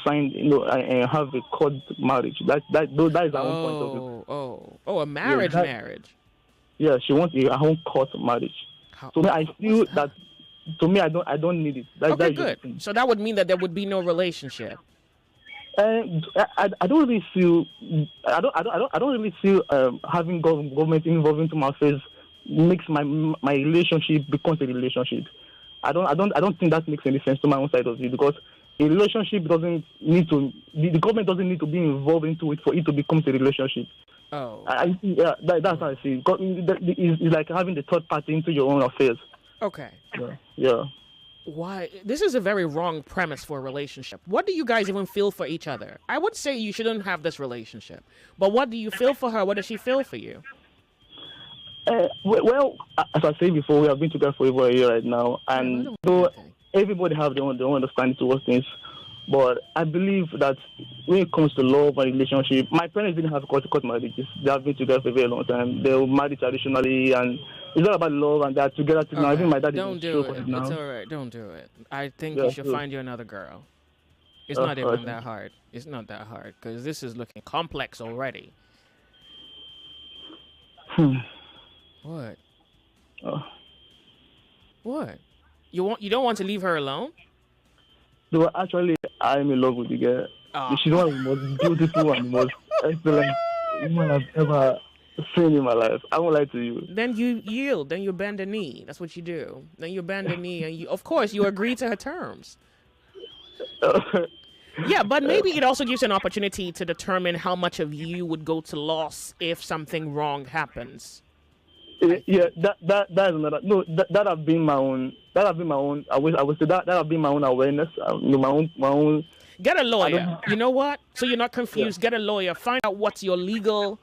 sign, and have a court marriage. That is our own point of view. A marriage. Yeah, she wants her own court marriage. So I feel that. To me, I don't need it. Okay, good. So that would mean that there would be no relationship. I don't really feel. I don't really feel having government involved into my affairs makes my relationship becomes a relationship. I don't think that makes any sense to my own side of it, because a relationship doesn't need to. The government doesn't need to be involved into it for it to become a relationship. Oh. That's how I see it. It's like having the third party into your own affairs. Okay. Yeah. Why? This is a very wrong premise for a relationship. What do you guys even feel for each other? I would say you shouldn't have this relationship. But what do you feel for her? What does she feel for you? Well, as I said before, we have been together for over a year right now. And so everybody have their own understanding towards things. But I believe that when it comes to love and relationship, my parents didn't have court marriages. They have been together for a very long time. They were married traditionally, and it's all about love, and they're together now. Even my dad don't do it. It's all right. Don't do it. I think you should find you another girl. It's not even that hard. It's not that hard, because this is looking complex already. What? What? You don't want to leave her alone? No, actually, I'm in love with the girl. She's one of the most beautiful and most excellent women I've ever seen in my life. I won't lie to you. Then you yield. Then you bend the knee. That's what you do. Then you bend the knee, and of course, you agree to her terms. Yeah, but maybe it also gives you an opportunity to determine how much of you would go to loss if something wrong happens. Yeah, that is another. No, that have been my own. That have been my own. I would say that have been my own awareness. My own. Get a lawyer. You know what? So you're not confused. Yeah. Get a lawyer. Find out what's your legal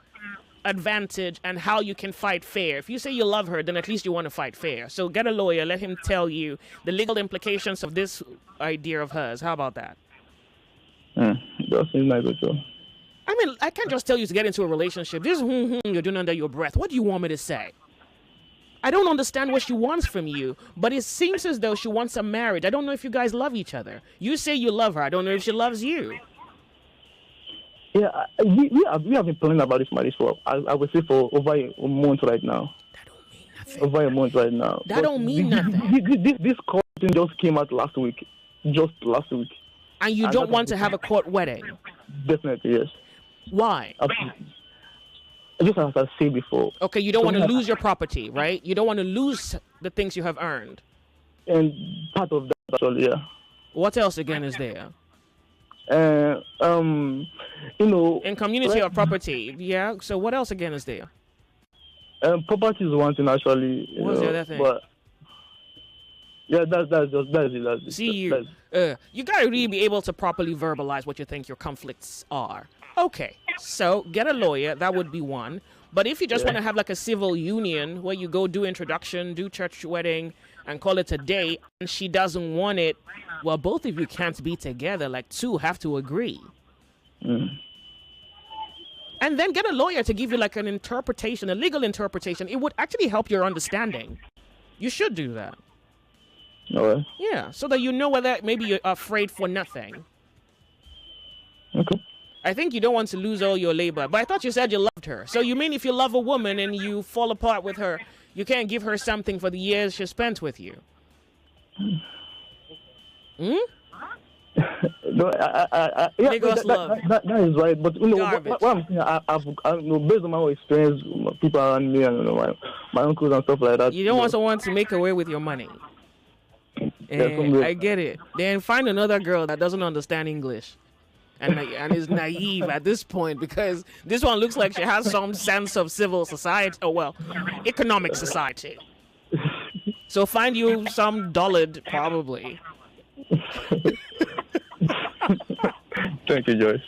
advantage and how you can fight fair. If you say you love her, then at least you want to fight fair. So get a lawyer. Let him tell you the legal implications of this idea of hers. How about that? That seems like a job. I mean, I can't just tell you to get into a relationship. This you're doing under your breath. What do you want me to say? I don't understand what she wants from you, but it seems as though she wants a marriage. I don't know if you guys love each other. You say you love her. I don't know if she loves you. Yeah, we have been planning about this marriage for, I would say, for over a month right now. That don't mean nothing. Over a month right now. That don't mean nothing. This court thing just came out last week. Just last week. And you don't want to have a court wedding? Definitely, yes. Why? Absolutely. Just as I said before. Okay, you don't want to lose your property, right? You don't want to lose the things you have earned. And part of that, actually, yeah. What else again is there? You know. In community or property, yeah. So what else again is there? Property is one thing actually. What's the other thing? But yeah, that's it. See, you gotta really be able to properly verbalize what you think your conflicts are. Okay, so get a lawyer. That would be one. But if you just want to have like a civil union where you go do introduction, do church wedding, and call it a day, and she doesn't want it, well, both of you can't be together. Like, two have to agree. And then get a lawyer to give you like an interpretation, a legal interpretation. It would actually help your understanding. You should do that. Alright. Yeah, so that you know whether maybe you're afraid for nothing. Okay. I think you don't want to lose all your labor. But I thought you said you loved her. So you mean if you love a woman and you fall apart with her, you can't give her something for the years she spent with you? No, yeah, that is right. But you know, what I'm saying, I've based on my own experience, people around me, and my uncles and stuff like that. You don't want someone to make away with your money. I get it. Then find another girl that doesn't understand English and is naive at this point, because this one looks like she has some sense of civil society, economic society. So find you some dullard, probably. Thank you, Joyce.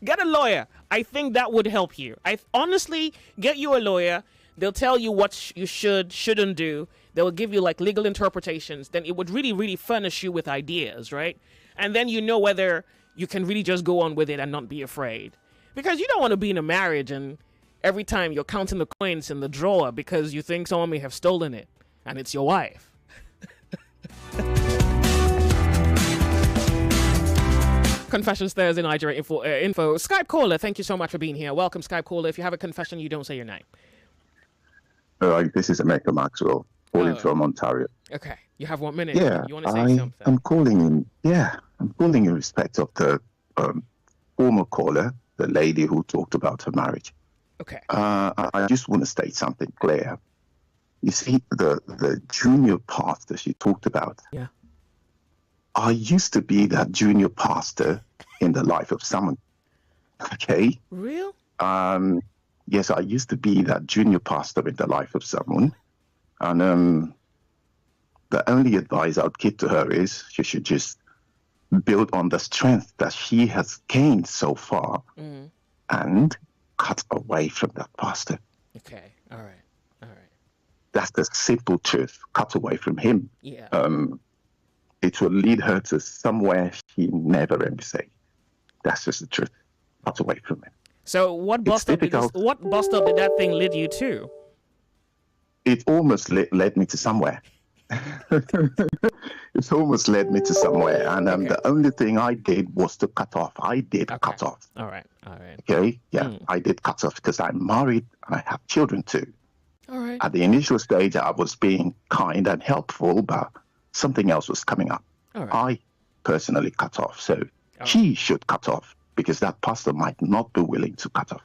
Get a lawyer. I think that would help you. Honestly, get you a lawyer. They'll tell you what you shouldn't do. They will give you like legal interpretations. Then it would really, really furnish you with ideas, right? And then you know whether you can really just go on with it and not be afraid. Because you don't want to be in a marriage and every time you're counting the coins in the drawer because you think someone may have stolen it and it's your wife. Confessions Thursday, Nigeria info. Skype caller, thank you so much for being here. Welcome, Skype caller. If you have a confession, you don't say your name. This is America Maxwell, calling from Ontario. Okay, you have 1 minute. Yeah, you want to say something? I'm calling in respect of the former caller, the lady who talked about her marriage. Okay. I just want to state something clear. You see, the junior pastor she talked about. Yeah. I used to be that junior pastor in the life of someone. Okay? Real? Yes, I used to be that junior pastor in the life of someone. And the only advice I'd give to her is she should just build on the strength that she has gained so far and cut away from that pastor. Okay. All right. That's the simple truth. Cut away from him. Yeah. It will lead her to somewhere she never envisaged. That's just the truth. Cut away from him. So what bust up did that thing lead you to? It almost led me to somewhere. It's almost led me to somewhere. And the only thing I did was to cut off. Cut off. All right. Okay? Yeah, I did cut off because I'm married and I have children too. All right. At the initial stage, I was being kind and helpful, but something else was coming up. All right. I personally cut off. So she should cut off because that pastor might not be willing to cut off.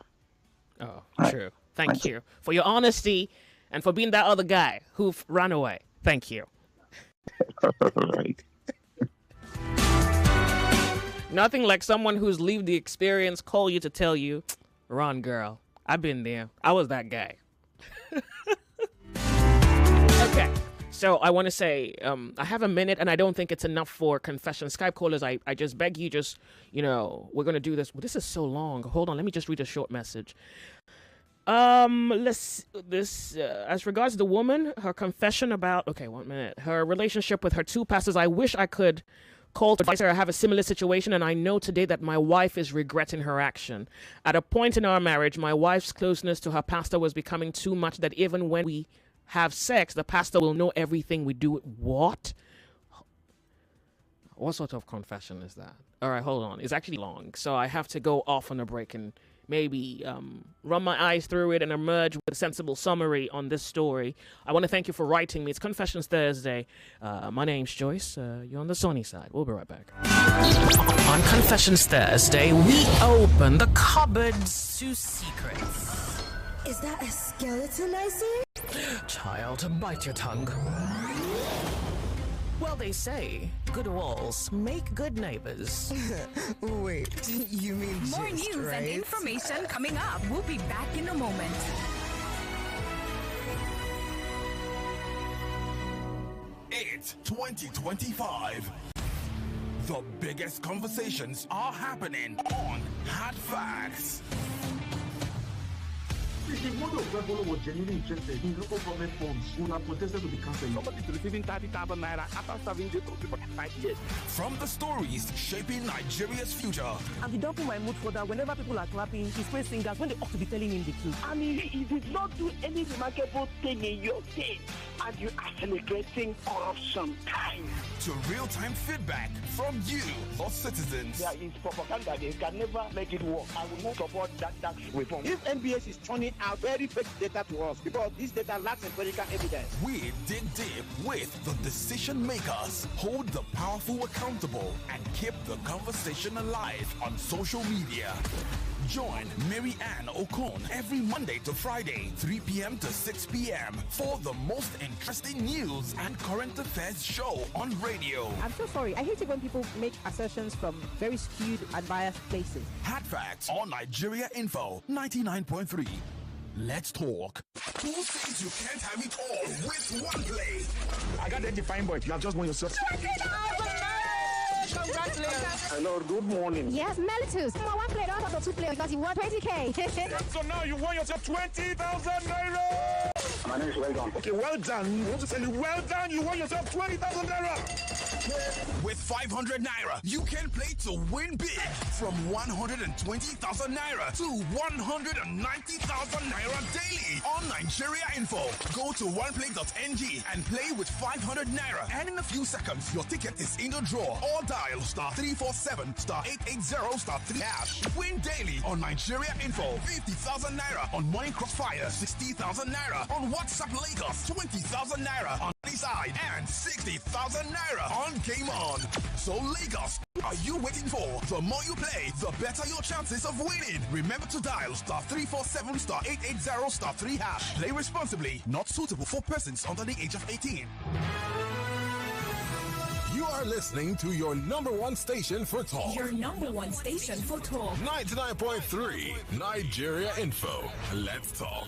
Oh, right. True. Thank you for your honesty and for being that other guy who ran away. Thank you. Right. Nothing like someone who's lived the experience call you to tell you, run, girl. I've been there. I was that guy. Okay. So I want to say, I have a minute, and I don't think it's enough for confession. Skype callers, I just beg you, we're going to do this. Well, this is so long. Hold on, let me just read a short message. As regards the woman, her confession about, 1 minute, her relationship with her two pastors, I wish I could call to advise her. I have a similar situation, and I know today that my wife is regretting her action. At a point in our marriage, my wife's closeness to her pastor was becoming too much that even when we have sex, the pastor will know everything we do. What sort of confession is that? All right, hold on. It's actually long, so I have to go off on a break and maybe run my eyes through it and emerge with a sensible summary on this story. I want to thank you for writing me. It's Confessions Thursday. My name's Joyce. You're on the sunny side. We'll be right back. On Confessions Thursday, we open the cupboards to secrets. Is that a skeleton I see? Child, bite your tongue. Well, they say good walls make good neighbors. Wait, you mean more news right? and information coming up. We'll be back in a moment. Summit 2025. The biggest conversations are happening on Hard Facts. If the mother of Gbagbo was genuinely interested in local government funds, would have protested to be cancelled. Somebody is receiving 30,000 naira after serving the country for 5 years. From the stories shaping Nigeria's future. And the double my mood for that whenever people are clapping, he's praise singers when they ought to be telling him the truth. I mean, he did not do any remarkable thing in your day, and you are celebrating corruption time. To real-time feedback from you, the citizens. There is propaganda. They can never make it work. I will not support that tax reform. If NBS is turning out very fake data to us, because this data lacks empirical evidence. We dig deep with the decision makers, hold the powerful accountable, and keep the conversation alive on social media. Join Mary Ann Okon every Monday to Friday, 3 p.m. to 6 p.m. for the most interesting news and current affairs show on radio. I'm so sorry. I hate it when people make assertions from very skewed and biased places. Hard Facts on Nigeria Info 99.3. Let's talk. Who thinks you can't have it all with one play? I got that defined boy. You have just won yourself. Congratulations. Hello, good morning. Yes, Melitus. One play, not out of 2 players because you won 20K. So now you won yourself 20,000 naira. My name is Well Done. Okay, well done. I want to tell you, well done. You won yourself 20,000 naira. With 500 naira, you can play to win big from 120,000 naira to 190,000 naira daily on Nigeria Info. Go to oneplay.ng and play with 500 naira. And in a few seconds, your ticket is in the draw. Or dial *347 *880 *3 hash. Win daily on Nigeria Info. 50,000 naira on Morning Crossfire. 60,000 naira on WhatsApp Lagos. 20,000 naira on Side and 60,000 naira on Game On. So Lagos, are you waiting for? The more you play, the better your chances of winning. Remember to dial *347 *880 *3 hash. Play responsibly. Not suitable for persons under the age of 18. You are listening to your number one station for talk. Your number one station for talk. 99.3 Nigeria Info. Let's talk.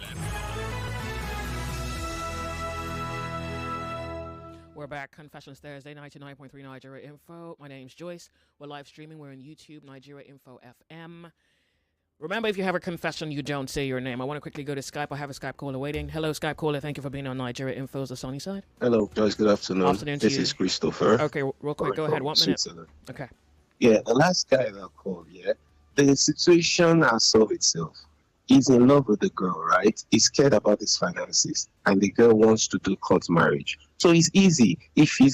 We're back. Confessions Thursday, 99.3 Nigeria Info. My name's Joyce. We're live streaming. We're on YouTube, Nigeria Info FM. Remember, if you have a confession, you don't say your name. I want to quickly go to Skype. I have a Skype caller waiting. Hello, Skype caller. Thank you for being on Nigeria Info's The Sunny Side. Hello, Joyce. Good afternoon. Afternoon to this you. is Christopher. Okay, real quick. Go ahead. 1 minute. Okay. Yeah, the last guy that called, the situation has solved itself. He's in love with the girl, right? He's scared about his finances, and the girl wants to do court marriage. So it's easy. If he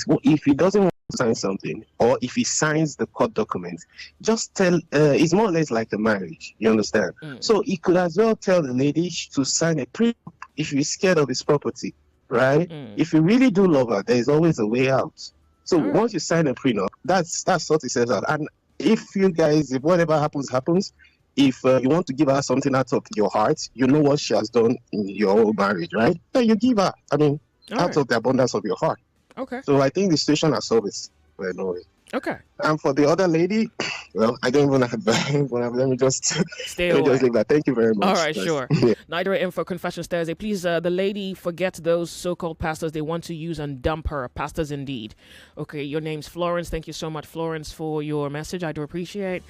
doesn't want to sign something, or if he signs the court document, just tell. It's more or less like a marriage. You understand? So he could as well tell the lady to sign a prenup if he's scared of his property, right? If you really do love her, there is always a way out. So once you sign a prenup, that's what it says out. And if you guys, if whatever happens. If you want to give her something out of your heart, you know what she has done in your old marriage, right? Then you give her, out of the abundance of your heart. Okay. So I think the situation has solved it. Well, no way. Okay. And for the other lady, well, I don't even have let me just stay away. Just leave that. Thank you very much. All right, sure. Yeah. Nigeria Info Confessions Thursday. Please, the lady forgets those so-called pastors they want to use and dump her. Pastors indeed. Okay, your name's Florence. Thank you so much, Florence, for your message. I do appreciate.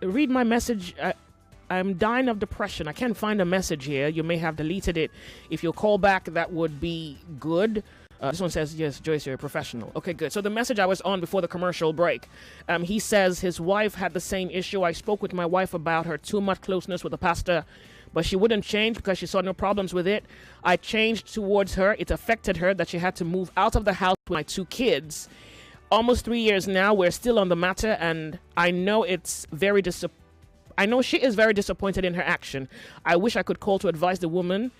Read my message. I'm dying of depression. I can't find a message here. You may have deleted it. If you'll call back, that would be good. This one says, yes, Joyce, you're a professional. Okay, good. So the message I was on before the commercial break, he says his wife had the same issue. I spoke with my wife about her too much closeness with the pastor, but she wouldn't change because she saw no problems with it. I changed towards her. It affected her that she had to move out of the house with my 2 kids. Almost 3 years now, we're still on the matter, and I know I know she is very disappointed in her action. I wish I could call to advise the woman.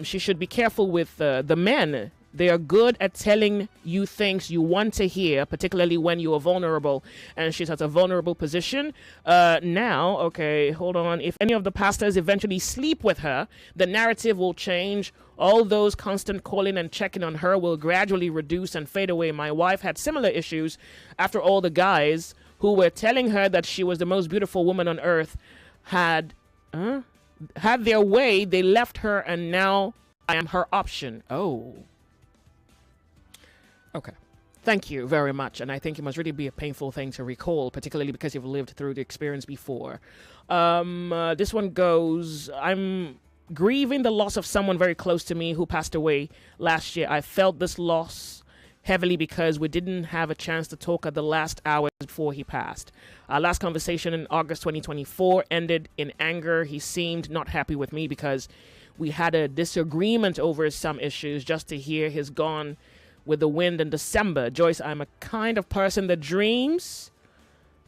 She should be careful with the men. They are good at telling you things you want to hear, particularly when you are vulnerable. And she's at a vulnerable position. Now, okay, hold on. If any of the pastors eventually sleep with her, the narrative will change. All those constant calling and checking on her will gradually reduce and fade away. My wife had similar issues after all the guys who were telling her that she was the most beautiful woman on earth had their way. They left her, and now I am her option. Oh. Okay. Thank you very much. And I think it must really be a painful thing to recall, particularly because you've lived through the experience before. This one goes, I'm grieving the loss of someone very close to me who passed away last year. I felt this loss heavily because we didn't have a chance to talk at the last hours before he passed. Our last conversation in August 2024 ended in anger. He seemed not happy with me because we had a disagreement over some issues. Just to hear he's gone with the wind in December. Joyce, I'm a kind of person that dreams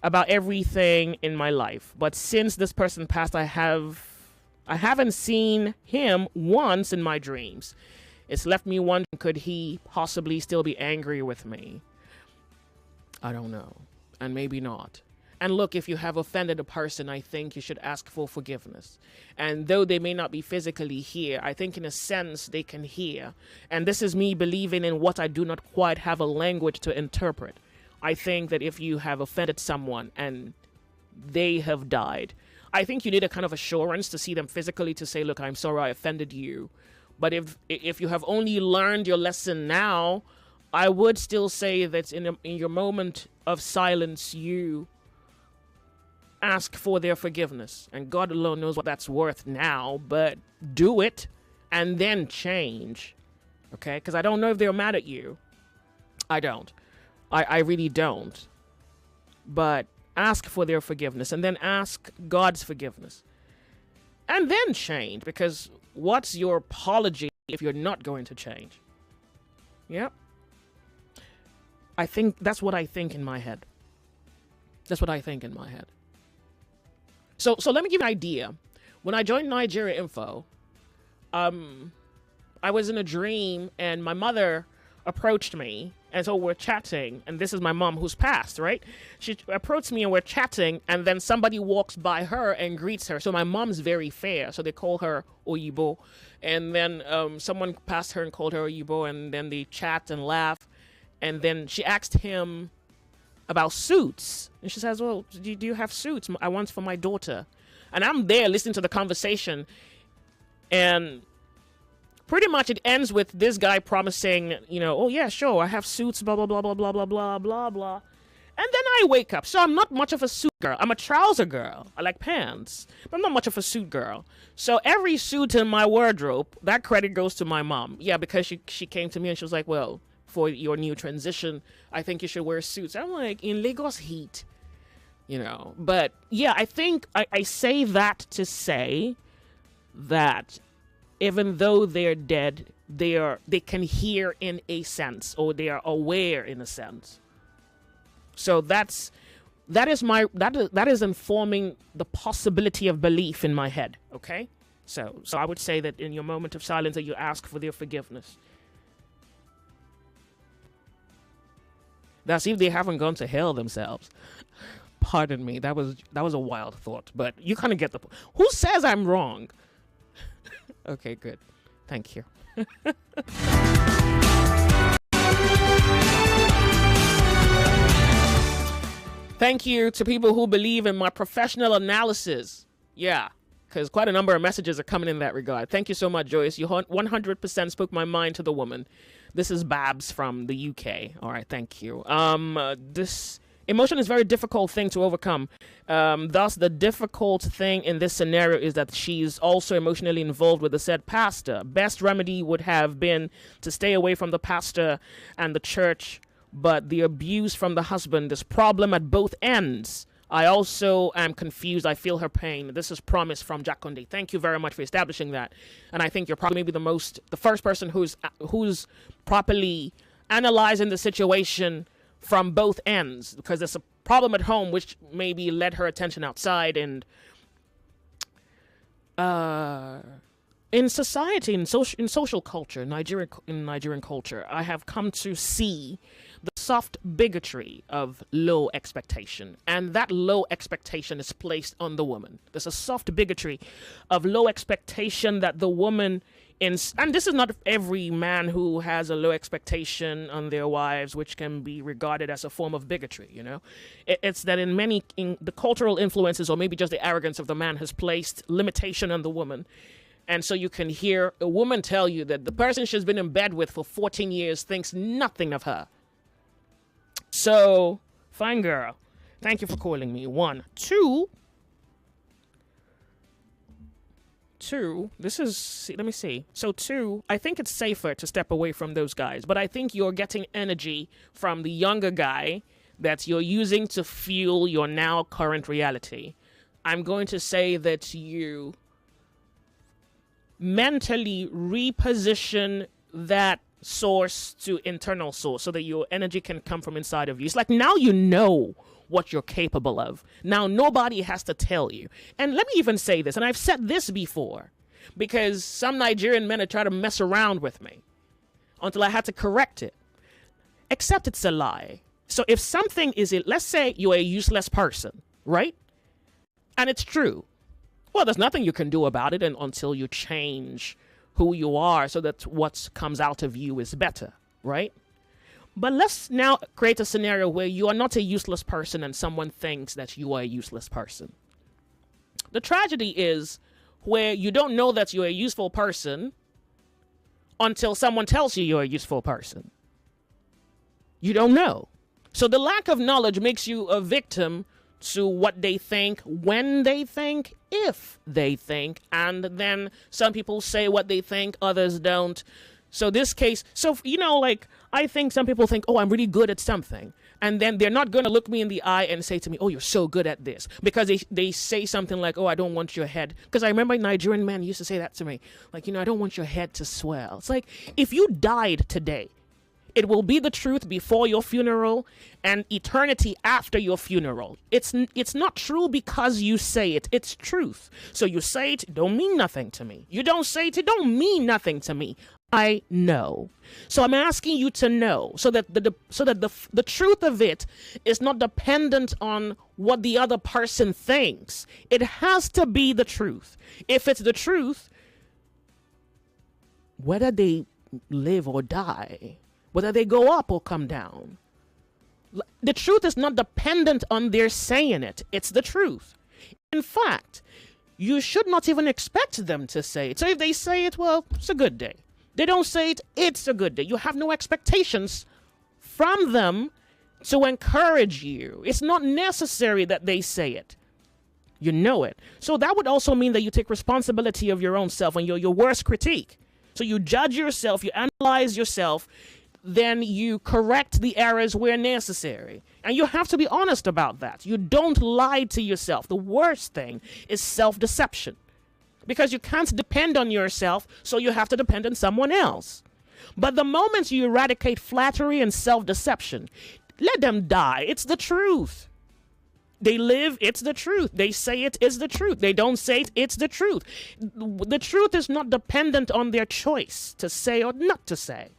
about everything in my life. But since this person passed, I haven't seen him once in my dreams. It's left me wondering, could he possibly still be angry with me? I don't know. And maybe not. And look, if you have offended a person, I think you should ask for forgiveness. And though they may not be physically here, I think in a sense they can hear. And this is me believing in what I do not quite have a language to interpret. I think that if you have offended someone and they have died, I think you need a kind of assurance to see them physically to say, look, I'm sorry I offended you. But if you have only learned your lesson now, I would still say that in your moment of silence, you ask for their forgiveness. And God alone knows what that's worth now, but do it and then change. Okay? Because I don't know if they're mad at you. I don't. I really don't. But ask for their forgiveness and then ask God's forgiveness. And then change, because what's your apology if you're not going to change? Yep. I think that's what I think in my head. That's what I think in my head. So let me give you an idea. When I joined Nigeria Info, I was in a dream and my mother approached me, and so we're chatting, and this is my mom who's passed, right? She approached me and we're chatting, and then somebody walks by her and greets her. So my mom's very fair, so they call her Oyibo. And then someone passed her and called her Oyibo, and then they chat and laugh. And then she asked him about suits. And she says, well, do you have suits? I want for my daughter. And I'm there listening to the conversation, and pretty much it ends with this guy promising, oh yeah, sure, I have suits, blah, blah, blah, blah, blah, blah, blah, blah, blah. And then I wake up. So I'm not much of a suit girl. I'm a trouser girl. I like pants, but I'm not much of a suit girl. So every suit in my wardrobe, that credit goes to my mom. Yeah, because she came to me and she was like, well, for your new transition, I think you should wear suits. I'm like, in Lagos heat, But yeah, I think I say that to say that even though they're dead, they can hear in a sense, or they are aware in a sense. So that is informing the possibility of belief in my head. Okay, so I would say that in your moment of silence, that you ask for their forgiveness. That's if they haven't gone to hell themselves. Pardon me, that was a wild thought, but you kind of get the point. Who says I'm wrong? Okay, good. Thank you. Thank you to people who believe in my professional analysis. Yeah, because quite a number of messages are coming in that regard. Thank you so much, Joyce. You 100% spoke my mind to the woman. This is Babs from the UK. All right, thank you. This emotion is a very difficult thing to overcome. Thus, the difficult thing in this scenario is that she's also emotionally involved with the said pastor. Best remedy would have been to stay away from the pastor and the church, but the abuse from the husband is problem at both ends. I also am confused. I feel her pain. This is Promise from Jakonde. Thank you very much for establishing that. And I think you're probably maybe the first person who's properly analyzing the situation from both ends, because there's a problem at home which maybe led her attention outside. And in society, in social culture, in Nigerian culture, I have come to see the soft bigotry of low expectation, and that low expectation is placed on the woman. There's a soft bigotry of low expectation that the woman and this is not every man who has a low expectation on their wives, which can be regarded as a form of bigotry, It's that in the cultural influences, or maybe just the arrogance of the man, has placed limitation on the woman. And so you can hear a woman tell you that the person she's been in bed with for 14 years thinks nothing of her. So, fine girl. Thank you for calling me. 1. 2. This is, let me see. So 2, I think it's safer to step away from those guys. But I think you're getting energy from the younger guy that you're using to fuel your now current reality. I'm going to say that you mentally reposition that source to internal source so that your energy can come from inside of you. It's like now you know what you're capable of. Now nobody has to tell you. And let me even say this, and I've said this before, because some Nigerian men have tried to mess around with me until I had to correct it. Except it's a lie. So if something is, let's say you're a useless person, right? And it's true. Well, there's nothing you can do about it until you change who you are so that what comes out of you is better, right? But let's now create a scenario where you are not a useless person and someone thinks that you are a useless person. The tragedy is where you don't know that you're a useful person until someone tells you you're a useful person. You don't know. So the lack of knowledge makes you a victim to what they think, when they think, if they think, and then some people say what they think, others don't. So this case, like, I think some people think, oh, I'm really good at something. And then they're not going to look me in the eye and say to me, oh, you're so good at this. Because they say something like, oh, I don't want your head. Because I remember a Nigerian man used to say that to me. Like, I don't want your head to swell. It's like, if you died today, it will be the truth before your funeral and eternity after your funeral. It's not true because you say it. It's truth. So you say it, don't mean nothing to me. You don't say it don't mean nothing to me. I know. So I'm asking you to know so that the truth of it is not dependent on what the other person thinks. It has to be the truth. If it's the truth, whether they live or die, whether they go up or come down, the truth is not dependent on their saying it. It's the truth. In fact, you should not even expect them to say it. So if they say it, well, it's a good day. They don't say it, it's a good day. You have no expectations from them to encourage you. It's not necessary that they say it. You know it. So that would also mean that you take responsibility of your own self and your worst critique. So you judge yourself, you analyze yourself, then you correct the errors where necessary. And you have to be honest about that. You don't lie to yourself. The worst thing is self-deception. Because you can't depend on yourself, so you have to depend on someone else. But the moment you eradicate flattery and self-deception, let them die. It's the truth. They live, it's the truth. They say it, it's the truth. They don't say it, it's the truth. The truth is not dependent on their choice to say or not to say.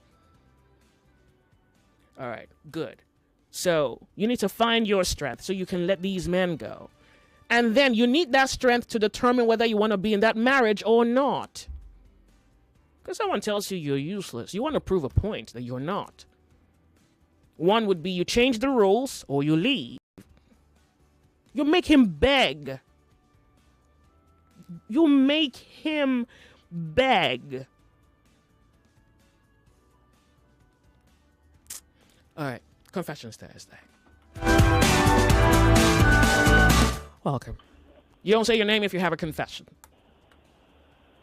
All right, good. So you need to find your strength so you can let these men go. And then you need that strength to determine whether you want to be in that marriage or not. Because someone tells you you're useless. You want to prove a point that you're not. One would be you change the rules or you leave. You make him beg. You make him beg. All right, Confessions Thursday. Welcome. You don't say your name if you have a confession.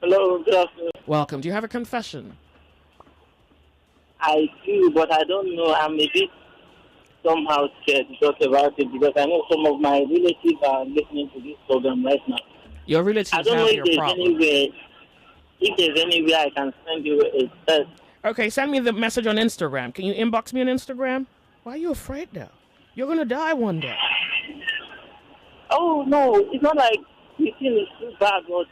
Hello, good afternoon. Welcome. Do you have a confession? I do, but I don't know. I'm a bit somehow scared to talk about it because I know some of my relatives are listening to this program right now. Your relatives I don't know have if your there's problem. if there's any way I can send you a test. Okay, send me the message on Instagram. Can you inbox me on Instagram? Why are you afraid now? You're going to die one day. Oh, no, it's not like the thing is too bad, but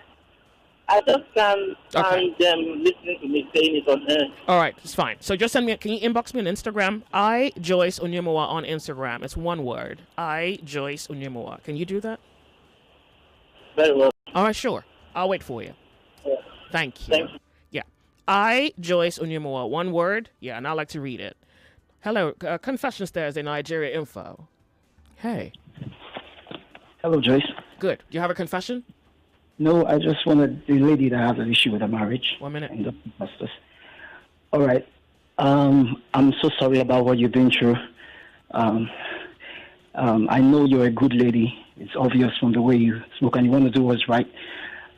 I just can't stand them listening to me saying it on air. All right, it's fine. So just send me, can you inbox me on Instagram? I, Joyce Onyemuwa on Instagram. It's one word. I, Joyce Onyemuwa. Can you do that? Very well. All right, sure. I'll wait for you. Yeah. Thank you. Thank you. Yeah. I, Joyce Onyemuwa. One word. Yeah, and I like to read it. Hello, Confessions Thursday, Nigeria Info. Hey. Hello, Joyce. Good. Do you have a confession? No, I just wanted the lady that has an issue with her marriage. 1 minute. And the pastors. All right. I'm so sorry about what you've been through. I know you're a good lady. It's obvious from the way you spoke, and you want to do what's right.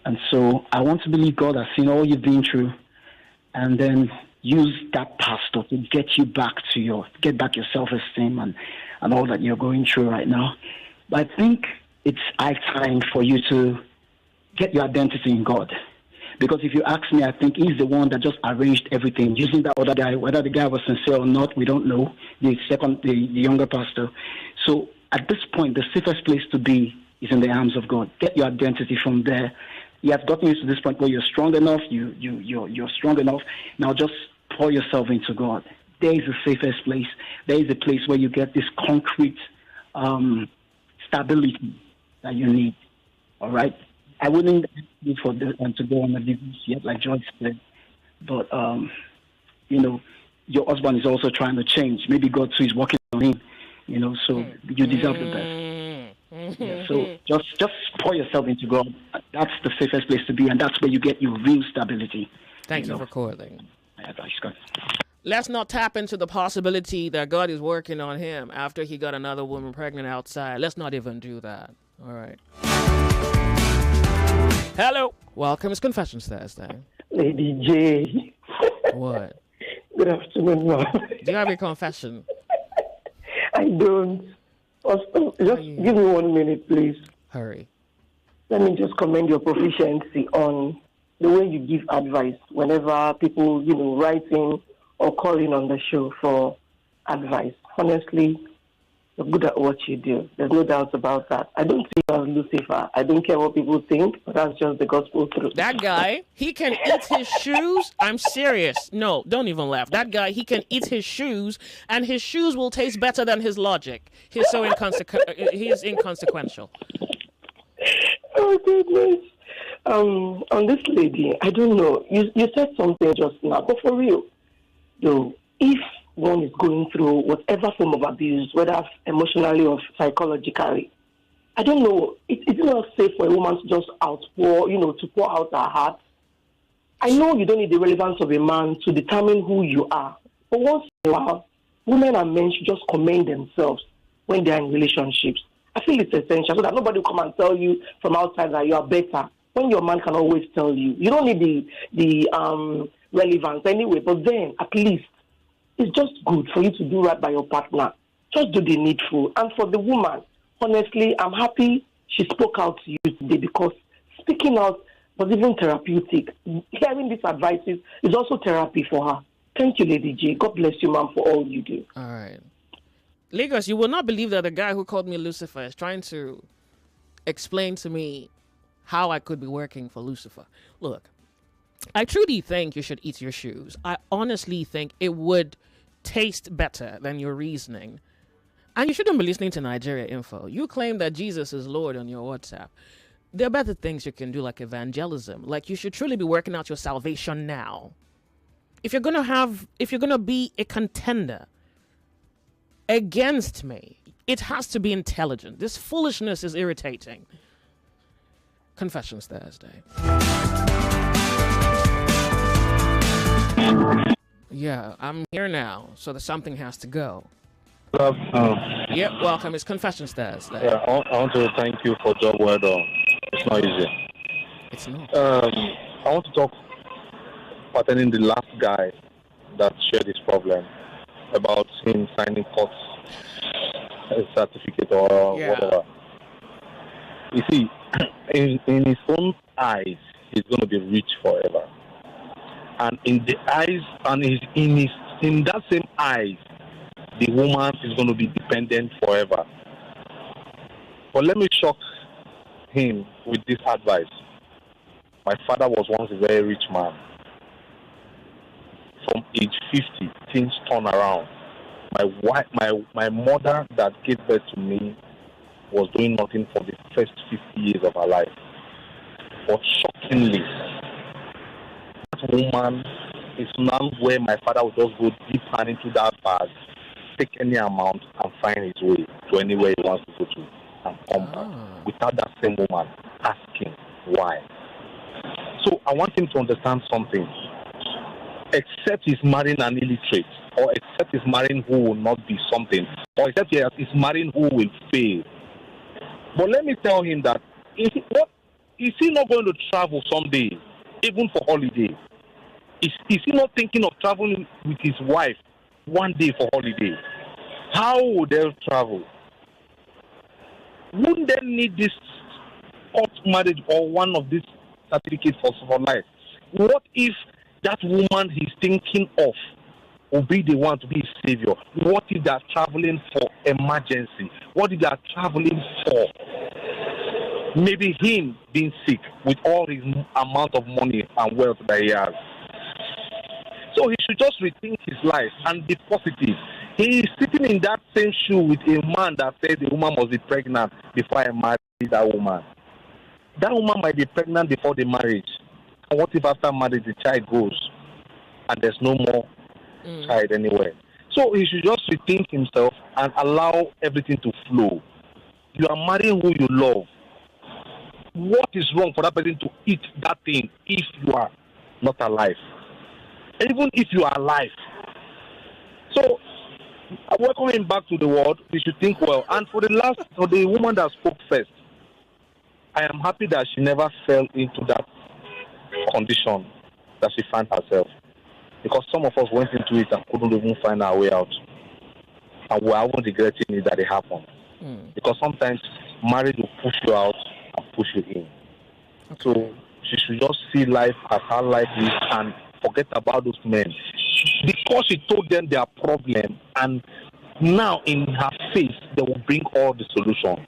And so I want to believe God has seen all you've been through, and then use that pastor to get back your self-esteem and all that you're going through right now. But I think it's high time for you to get your identity in God. Because if you ask me, I think he's the one that just arranged everything, using that other guy. Whether the guy was sincere or not, we don't know. The younger pastor. So at this point, the safest place to be is in the arms of God. Get your identity from there. You have gotten you to this point where you're strong enough. You're strong enough. Now just pour yourself into God. There is the safest place. There is a place where you get this concrete stability that you need. All right. I wouldn't need for them to go on a divorce yet, like Joyce said. But your husband is also trying to change. Maybe God too is working on him. So you deserve the best. Yeah, so just pour yourself into God. That's the safest place to be, and that's where you get your real stability. Thank you for calling. Yeah, let's not tap into the possibility that God is working on him after he got another woman pregnant outside. Let's not even do that. All right. Hello. Welcome. It's Confessions Thursday. Lady J. What? Good afternoon, ma'am. Do you have a confession? I don't. Just give me 1 minute, please. Hurry. Let me just commend your proficiency on the way you give advice whenever people, write in or call in on the show for advice. Honestly, you're good at what you do. There's no doubt about that. I don't see you as Lucifer. I don't care what people think, but that's just the gospel truth. That guy, he can eat his shoes. I'm serious. No, don't even laugh. That guy, he can eat his shoes, and his shoes will taste better than his logic. He's so inconsequential. Oh, goodness. On this lady, I don't know. You said something just now, but for real, if one is going through whatever form of abuse, whether emotionally or psychologically, I don't know, it's not safe for a woman to just to pour out her heart. I know you don't need the relevance of a man to determine who you are, but once in a while, women and men should just commend themselves when they're in relationships. I feel it's essential so that nobody will come and tell you from outside that you are better when your man can always tell you. You don't need the relevance anyway, but then at least it's just good for you to do right by your partner. Just do the needful. And for the woman, honestly, I'm happy she spoke out to you today because speaking out was even therapeutic. Hearing these advices is also therapy for her. Thank you, Lady J. God bless you, ma'am, for all you do. All right. Lagos, you will not believe that the guy who called me Lucifer is trying to explain to me how I could be working for Lucifer. Look, I truly think you should eat your shoes. I honestly think it would taste better than your reasoning. And you shouldn't be listening to Nigeria Info. You claim that Jesus is Lord on your WhatsApp. There are better things you can do, like evangelism. Like, you should truly be working out your salvation now. If you're gonna be a contender against me, it has to be intelligent. This foolishness is irritating. Confessions Thursday. Yeah, I'm here now, so that something has to go. Yep, welcome. It's Confessions Thursday. Yeah, I want to thank you for job well done. It's not easy. It's not. I want to talk pertaining the last guy that shared this problem about him signing court certificate or whatever. You see, in his own eyes, he's going to be rich forever. And in the eyes, and in that same eyes, the woman is going to be dependent forever. But let me shock him with this advice. My father was once a very rich man. From age 50, things turn around. My mother that gave birth to me was doing nothing for the first 50 years of her life. But shockingly, that woman is now where my father would just go deep hand into that bag, take any amount and find his way to anywhere he wants to go to and come back without that same woman asking Why? So I want him to understand something. Except he's marrying an illiterate, or except he's marrying who will not be something, or except he's marrying who will fail. But let me tell him that is he not going to travel someday, even for holiday? Is he not thinking of traveling with his wife one day for holiday? How would they travel? Wouldn't they need this court marriage or one of these certificates for life? What if that woman he's thinking of will be the one to be his savior? What if they're traveling for emergency? What if they're traveling for maybe him being sick with all his amount of money and wealth that he has? So he should just rethink his life and be positive. He is sitting in that same shoe with a man that said the woman must be pregnant before I marry that woman. That woman might be pregnant before the marriage. And what if after marriage the child goes and there's no more child anywhere? So he should just rethink himself and allow everything to flow. You are marrying who you love. What is wrong for that person to eat that thing if you are not alive? Even if you are alive. So I welcome him back to the world. We should think well. And for the woman that spoke first, I am happy that she never fell into that condition that she found herself. Because some of us went into it and couldn't even find our way out. And we are even regretting it that it happened. Because sometimes marriage will push you out and push you in. Okay. So she should just see life as her life is and forget about those men. Because she told them their problem, and now in her face they will bring all the solution.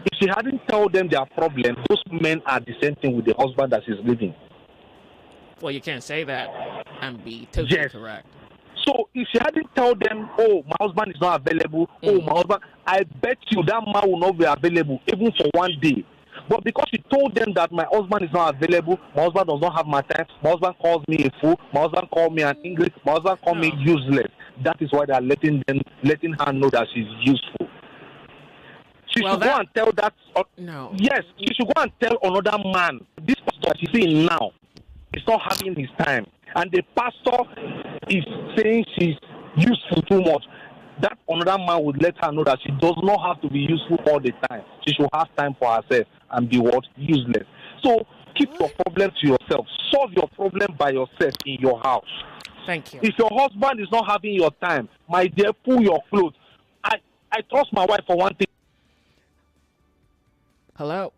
If she hadn't told them their problem, those men are the same thing with the husband that she's leaving. Well, you can't say that and be totally correct. So if she hadn't told them, oh, my husband is not available, oh, my husband, I bet you that man will not be available even for one day. But because she told them that my husband is not available, my husband does not have my time, my husband calls me a fool, my husband calls me an English, my husband calls me useless. That is why they are letting her know that she's useful. She should go and tell that. No. Yes, she should go and tell another man. This pastor that she's seeing now is not having his time, and the pastor is saying she's useful too much. That another man would let her know that she does not have to be useful all the time. She should have time for herself and be useless. So keep your problem to yourself. Solve your problem by yourself in your house. Thank you. If your husband is not having your time, my dear, pull your clothes. I trust my wife for one thing. Hello.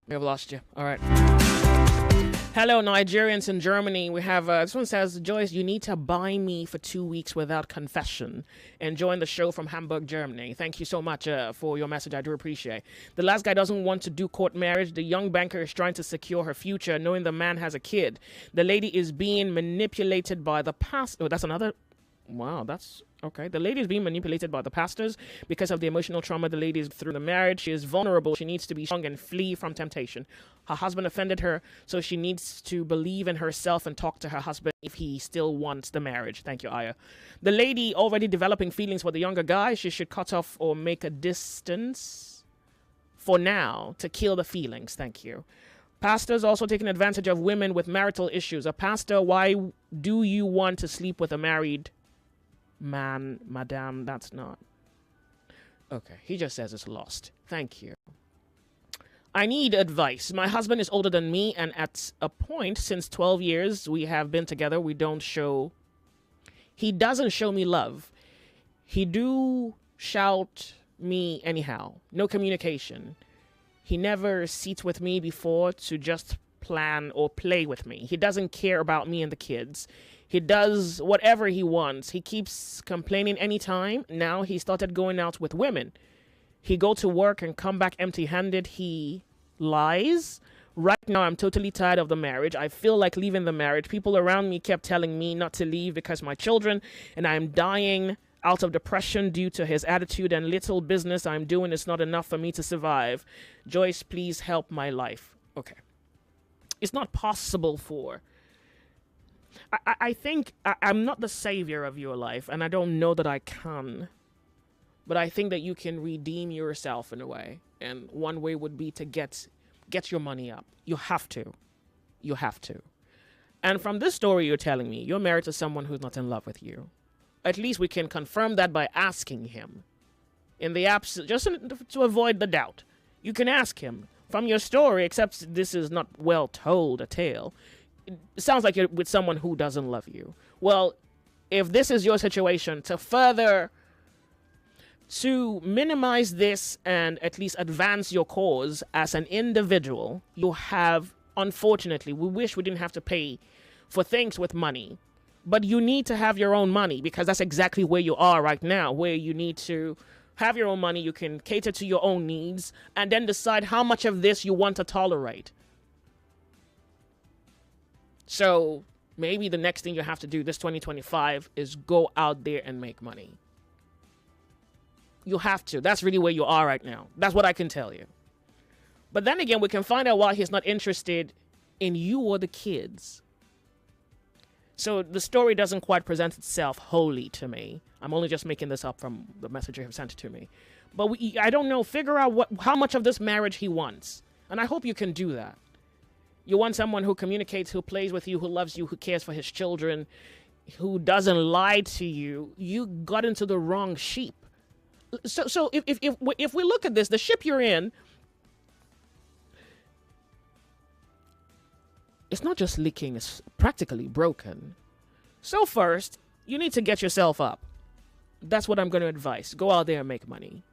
We have lost you. All right. Hello, Nigerians in Germany. We have, this one says, Joyce, you need to buy me for 2 weeks without confession. Enjoying the show from Hamburg, Germany. Thank you so much for your message. I do appreciate. The last guy doesn't want to do court marriage. The young banker is trying to secure her future, knowing the man has a kid. The lady is being manipulated by the past. Oh, that's another. Wow, that's okay. The lady is being manipulated by the pastors because of the emotional trauma the lady is through the marriage. She is vulnerable. She needs to be strong and flee from temptation. Her husband offended her, so she needs to believe in herself and talk to her husband if he still wants the marriage. Thank you, Aya. The lady already developing feelings for the younger guy. She should cut off or make a distance for now to kill the feelings. Thank you. Pastors also taking advantage of women with marital issues. A pastor, why do you want to sleep with a married man, madam? That's not. Okay, he just says it's lost. Thank you. I need advice. My husband is older than me, and at a point, since 12 years we have been together, he doesn't show me love. He do shout me anyhow. No communication. He never sits with me before to just plan or play with me. He doesn't care about me and the kids. He does whatever he wants. He keeps complaining anytime. Now he started going out with women. He go to work and come back empty-handed. He lies. Right now, I'm totally tired of the marriage. I feel like leaving the marriage. People around me kept telling me not to leave because my children, and I'm dying out of depression due to his attitude, and little business I'm doing is not enough for me to survive. Joyce, please help my life. Okay. It's not possible for... I think I'm not the savior of your life, and I don't know that I can. But I think that you can redeem yourself in a way. And one way would be to get get your money up. You have to. You have to. And from this story you're telling me, you're married to someone who's not in love with you. At least we can confirm that by asking him. In the absence, just to avoid the doubt, you can ask him. From your story, except this is not well told, a tale, it sounds like you're with someone who doesn't love you. Well, if this is your situation, to minimize this and at least advance your cause as an individual, you have, unfortunately, we wish we didn't have to pay for things with money, but you need to have your own money because that's exactly where you are right now, where you need to have your own money, you can cater to your own needs, and then decide how much of this you want to tolerate. So maybe the next thing you have to do this 2025 is go out there and make money. You have to. That's really where you are right now. That's what I can tell you. But then again, we can find out why he's not interested in you or the kids. So the story doesn't quite present itself wholly to me. I'm only just making this up from the message you have sent it to me. But I don't know. Figure out how much of this marriage he wants. And I hope you can do that. You want someone who communicates, who plays with you, who loves you, who cares for his children, who doesn't lie to you. You got into the wrong sheep. So if we look at this, the ship you're in, it's not just leaking, it's practically broken. So first, you need to get yourself up. That's what I'm going to advise. Go out there and make money.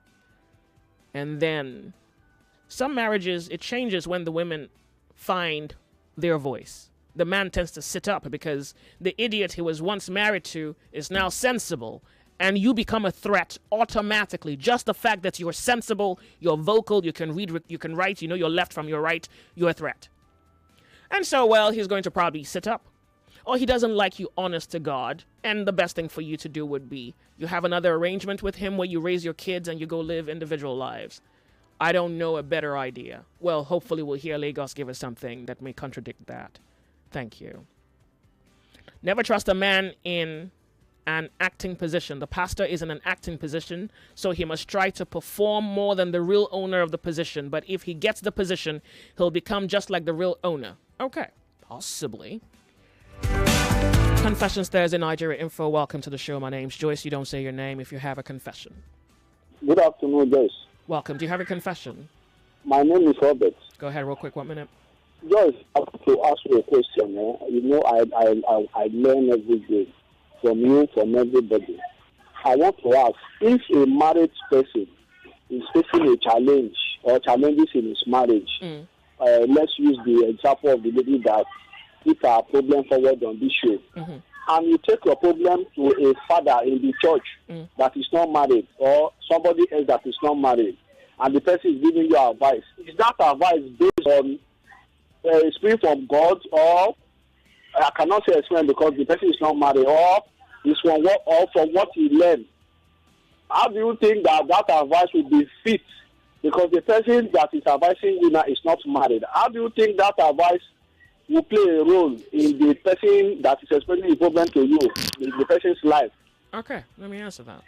And then some marriages, it changes when the women find their voice. The man tends to sit up because the idiot he was once married to is now sensible. And you become a threat automatically. Just the fact that you're sensible, you're vocal, you can read, you can write, you know your left from your right, you're a threat. And so, well, he's going to probably sit up. Or he doesn't like you, honest to God. And the best thing for you to do would be you have another arrangement with him where you raise your kids and you go live individual lives. I don't know a better idea. Well, hopefully we'll hear Lagos give us something that may contradict that. Thank you. Never trust a man in an acting position. The pastor is in an acting position, so he must try to perform more than the real owner of the position. But if he gets the position, he'll become just like the real owner. Okay, possibly. Confessions Thursday, Nigeria Info. Welcome to the show. My name's Joyce. You don't say your name if you have a confession. Good afternoon, Joyce. Welcome. Do you have a confession? My name is Robert. Go ahead real quick. 1 minute. Joyce, I want to ask you a question. You know, I learn every day from you, from everybody. I want to ask, if a married person is facing a challenge or challenges in his marriage, let's use the example of the lady that put her problem forward on this show, and you take your problem to a father in the church that is not married or somebody else that is not married, and the person is giving you advice, is that advice based on spirit from God, or I cannot say explain because the person is not married, or is from what he learned? How do you think that advice will be fit? Because the person that is advising you now is not married. How do you think that advice will play a role in the person that is explaining the problem to you, in the person's life? Okay, let me answer that.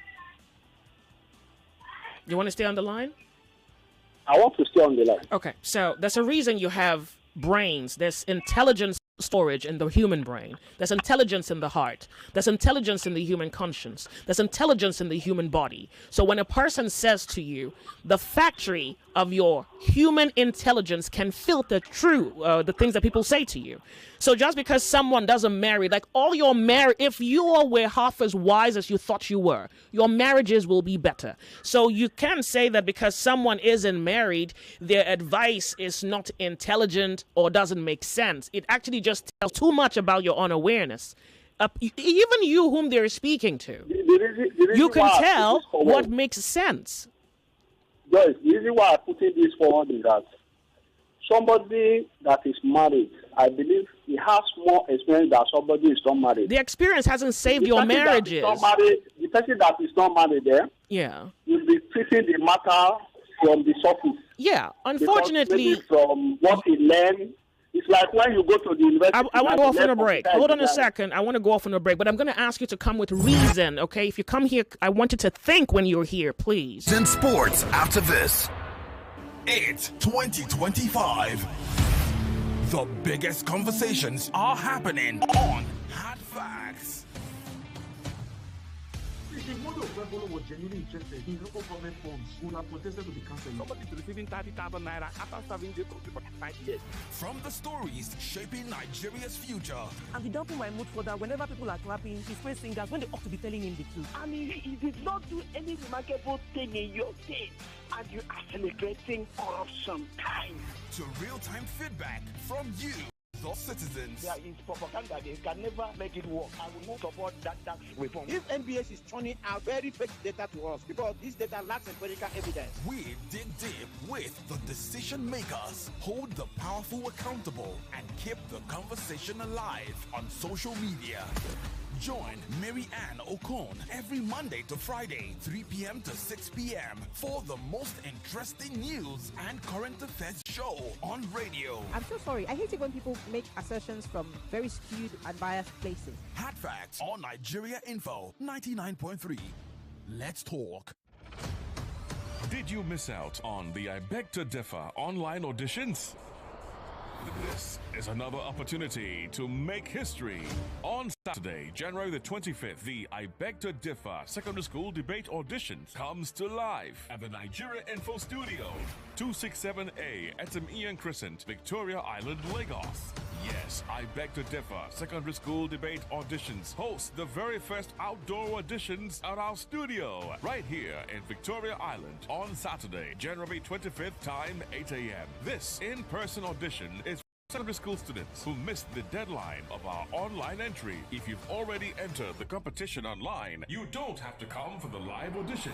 You want to stay on the line? I want to stay on the line. Okay, so there's a reason you have brains. There's intelligence storage in the human brain. There's intelligence in the heart. There's intelligence in the human conscience. There's intelligence in the human body. So when a person says to you, the factory of your human intelligence can filter through the things that people say to you. So just because someone doesn't marry, like all your marriage, if you all were half as wise as you thought you were, your marriages will be better. So you can't say that because someone isn't married, their advice is not intelligent or doesn't make sense. It actually just tells too much about your unawareness. Even you whom they're speaking to, you can tell what makes sense. Yes, the reason why I put this forward is that somebody that is married, I believe he has more experience than somebody who is not married. The experience hasn't saved your marriages. The person that is not married there, will be treating the matter from the surface. Yeah, unfortunately, from what he learned. It's like when you go to the university. I want to go off on a break. Hold on a second. I want to go off on a break, but I'm going to ask you to come with reason, okay? If you come here, I want you to think when you're here, please. In sports after this. It's 2025. The biggest conversations are happening on Hard Facts. If Modo Pueblo was genuinely interested in local government funds, would have protested to be cancelled. Somebody is receiving 30,000 naira after serving the country for 5 years. From the stories shaping Nigeria's future. And without put my mood for that, whenever people are clapping, he praise singers when they ought to be telling him the truth. I mean, he did not do any remarkable thing in your state, and you are celebrating corruption. To real-time feedback from you, the citizens. There is propaganda. They can never make it work. I will not support that tax reform. If NBS is turning out very fake data to us, because this data lacks empirical evidence. We dig deep with the decision makers, hold the powerful accountable, and keep the conversation alive on social media. Join Mary Ann Okon every Monday to Friday, 3 p.m. to 6 p.m. for the most interesting news and current affairs show on radio. I'm so sorry. I hate it when people make assertions from very skewed and biased places. Hard Facts on Nigeria Info 99.3. Let's talk. Did you miss out on the I Beg to Differ online auditions? This is another opportunity to make history. On Saturday, January the 25th, the I Beg to Differ Secondary School Debate Audition comes to life at the Nigeria Info Studio, 267A Etim Ian Crescent, Victoria Island, Lagos. Yes, I Beg to Differ Secondary School Debate Auditions hosts the very first outdoor auditions at our studio, right here in Victoria Island on Saturday, January 25th, time 8 a.m. This in-person audition is secondary school students who missed the deadline of our online entry. If you've already entered the competition online, you don't have to come for the live audition.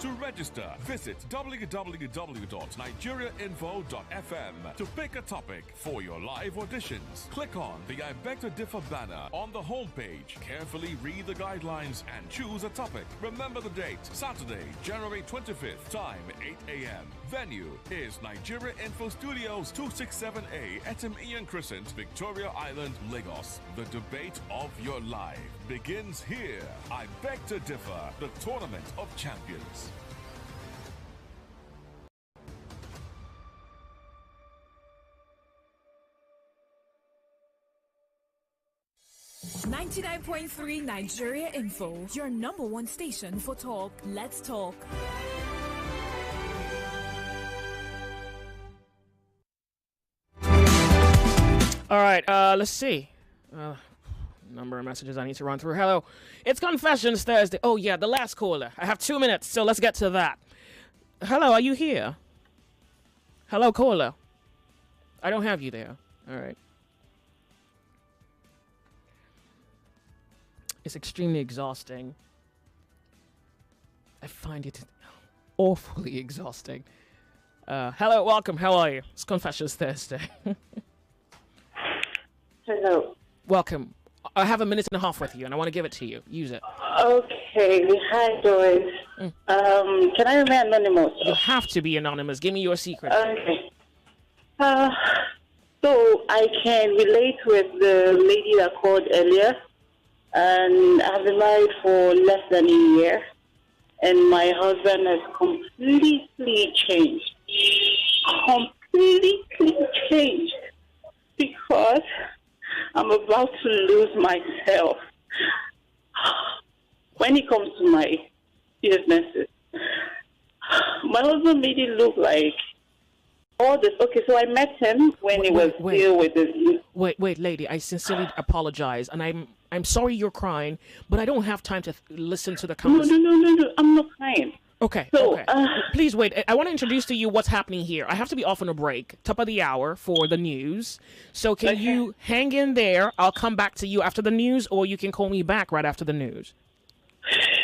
To register, visit www.nigeriainfo.fm to pick a topic for your live auditions. Click on the I Beg to Differ banner on the homepage. Carefully read the guidelines and choose a topic. Remember the date, Saturday, January 25th, time 8 a.m. Venue is Nigeria Info Studios, 267A Etim Ian Crescent, Victoria Island, Lagos. The debate of your life begins here. I Beg to Differ, the Tournament of Champions. .3 Nigeria Info, your number one station for talk. Let's talk. All right, let's see. Number of messages I need to run through. Hello, it's Confessions Thursday. Oh, yeah, the last caller. I have 2 minutes, so let's get to that. Hello, are you here? Hello, caller. I don't have you there. All right. It's extremely exhausting. I find it awfully exhausting. Hello, welcome. How are you? It's Confessions Thursday. Hello. Welcome. I have a minute and a half with you, and I want to give it to you. Use it. Okay. Hi, Joyce. Can I remain anonymous? You have to be anonymous. Give me your secret. Okay. So I can relate with the lady that called earlier. And I've been married for less than a year. And my husband has completely changed. Completely changed. Because I'm about to lose myself. When it comes to my businesses, my husband made it look like all this. Okay, so I met him when he was still with his. Wait, lady. I sincerely apologize, and I'm sorry you're crying, but I don't have time to listen to the conversation. No. I'm not crying. Okay. So, okay. Please wait. I want to introduce to you what's happening here. I have to be off on a break, top of the hour for the news. So can you hang in there? I'll come back to you after the news, or you can call me back right after the news.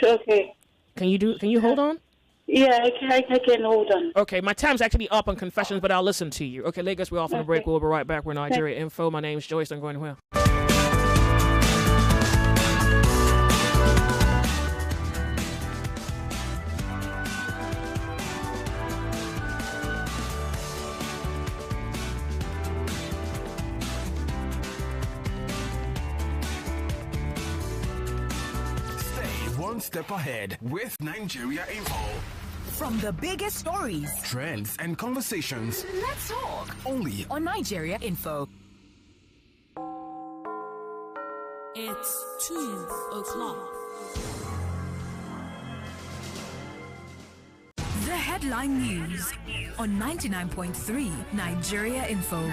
Okay. Can you hold on? Yeah, I can hold on. Okay, my time's actually up on Confessions, but I'll listen to you. Okay, Lagos, we're off on a break. We'll be right back. We're Nigeria Info. My name's Joyce. I'm going well. Stay one step ahead with Nigeria Info. From the biggest stories, trends, and conversations. Let's talk. Only on Nigeria Info. It's 2 o'clock. The headline news on 99.3 Nigeria Info.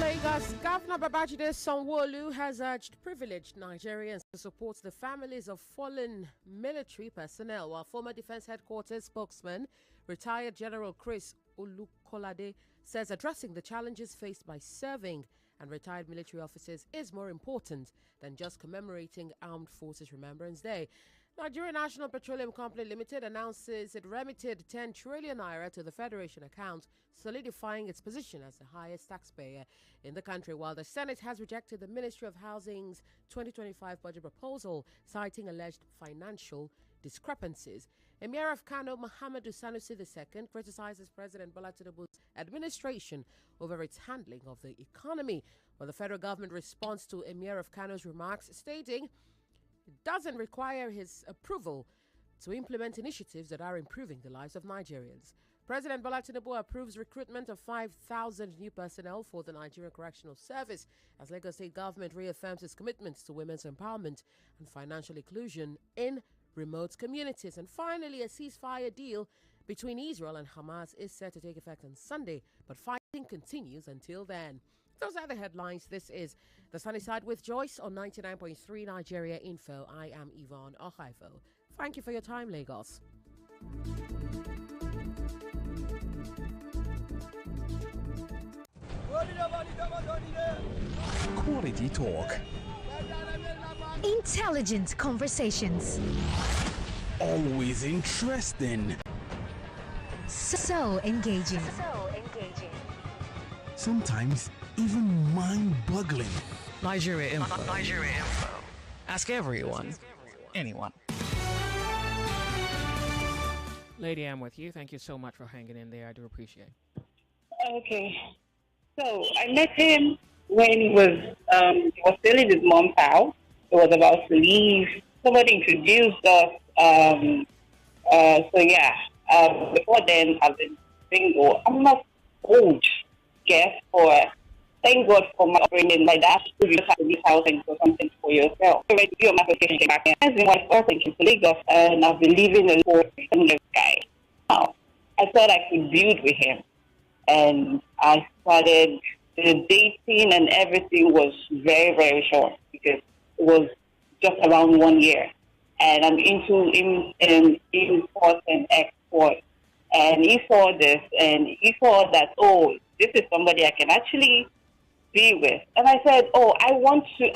Lagos Governor Babajide Sanwo-Olu has urged privileged Nigerians to support the families of fallen military personnel, while former Defense Headquarters spokesman, retired General Chris Olukolade, says addressing the challenges faced by serving and retired military officers is more important than just commemorating Armed Forces Remembrance Day. Nigeria National Petroleum Company Limited announces it remitted 10 trillion naira to the Federation account, solidifying its position as the highest taxpayer in the country, while the Senate has rejected the Ministry of Housing's 2025 budget proposal, citing alleged financial discrepancies. Emir of Kano Muhammadu Sanusi II criticizes President Bola Tinubu's administration over its handling of the economy, while the federal government responds to Emir of Kano's remarks, stating it doesn't require his approval to implement initiatives that are improving the lives of Nigerians. President Bola Tinubu approves recruitment of 5,000 new personnel for the Nigerian Correctional Service as Lagos State government reaffirms its commitments to women's empowerment and financial inclusion in remote communities. And finally, a ceasefire deal between Israel and Hamas is set to take effect on Sunday, but fighting continues until then. Those are the headlines. This is The Sunny Side with Joyce on 99.3 Nigeria Info. I am Yvonne Ohaifo. Thank you for your time, Lagos. Quality talk. Intelligent conversations. Always interesting. So engaging. Sometimes even mind-boggling. Nigeria Info. Nigeria Info. Ask everyone. Anyone. Lady, I'm with you. Thank you so much for hanging in there. I do appreciate it. Okay. So I met him when he was still in his mom's house. He was about to leave. Somebody introduced us. Before then, I've been single. I'm not old, guess, for thank God for my upbringing like that. You just have to leave house and do something for yourself. So when your application came back, I was thinking to Lagos, and I've been living a similar guy. Now, I thought I could build with him, and I started the dating, and everything was very, very short because it was just around 1 year. And I'm into import and export. And he saw this, and he saw that, oh, this is somebody I can actually be with. And I said, oh, I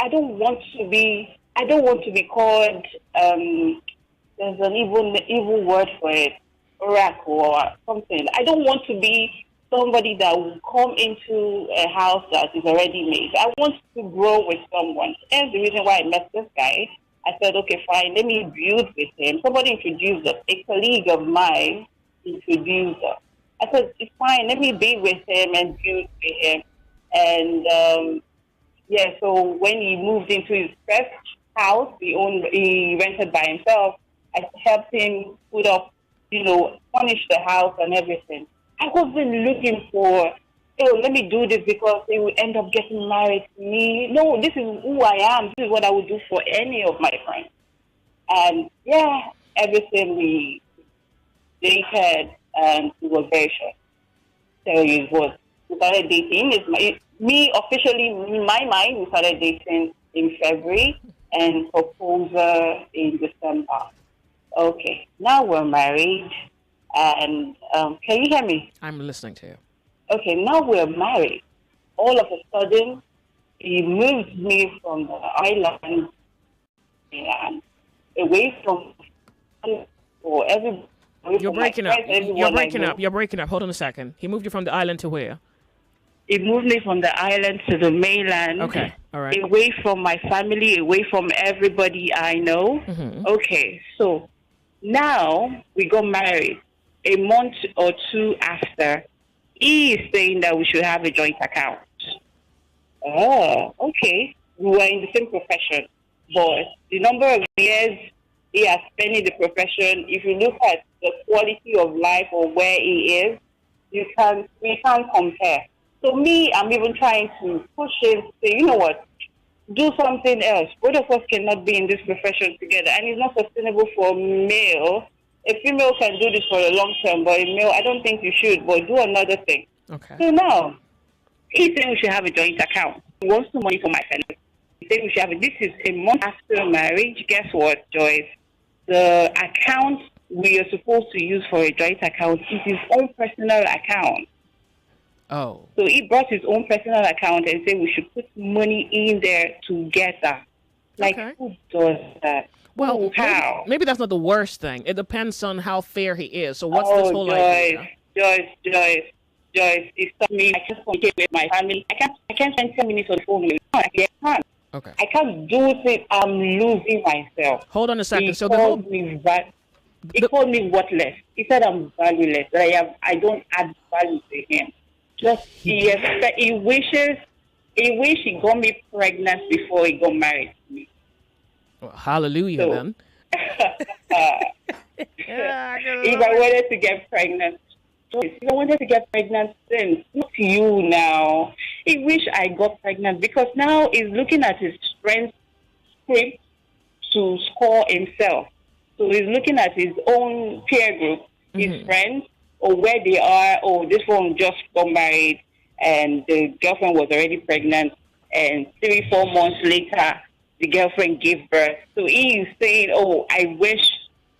don't want to be called, there's an evil word for it, oracle or something. I don't want to be somebody that will come into a house that is already made. I want to grow with someone. And the reason why I met this guy, I said, okay, fine, let me build with him. Somebody introduced us. A colleague of mine introduced us. I said, it's fine, let me be with him and build with him. And, so when he moved into his first house, he rented by himself, I helped him put up, furnish the house and everything. I wasn't looking for, let me do this because they will end up getting married to me. No, this is who I am. This is what I would do for any of my friends. And, everything we dated, and it was very short. So we started dating. Officially, in my mind, we started dating in February and proposal in December. Okay, now we're married. And can you hear me? I'm listening to you. Okay, now we're married. All of a sudden, he moved me from the island and away from everybody. You're breaking up. You're breaking up. Hold on a second. He moved you from the island to where? He moved me from the island to the mainland. Okay, all right. Away from my family, away from everybody I know. Mm-hmm. Okay, so now we got married. A month or two after, he is saying that we should have a joint account. Oh, okay. We were in the same profession. but the number of years he has spent in the profession, if you look at the quality of life or where he is, we can't compare. So me, I'm even trying to push him, say, you know what, do something else. Both of us cannot be in this profession together, and it's not sustainable for a male. A female can do this for a long term, but a male, I don't think you should, but do another thing. Okay. So now, he's saying we should have a joint account. He wants to money for my family. He's saying we should have it. This is a month after marriage. Guess what, Joyce? The account we are supposed to use for a joint account is his own personal account. Oh. So he brought his own personal account and said we should put money in there together. Like, who does that? Well, how? Maybe that's not the worst thing. It depends on how fair he is. So what's this whole idea? Joyce, it stopped me. I can't communicate with my family. I can't spend 10 minutes on the phone with I can't. Okay. I can't do it. I'm losing myself. Hold on a second. He So called me called me worthless. He said I'm valueless. That I don't add value to him. Just he wishes he got me pregnant before he got married to me. Well, hallelujah, then. If I wanted to get pregnant, then not you now. He wish I got pregnant because now he's looking at his friend's script to score himself. So he's looking at his own peer group, his friends, or where they are. Oh, this one just got married and the girlfriend was already pregnant, and 3-4 months later the girlfriend gave birth. So he is saying, oh, I wish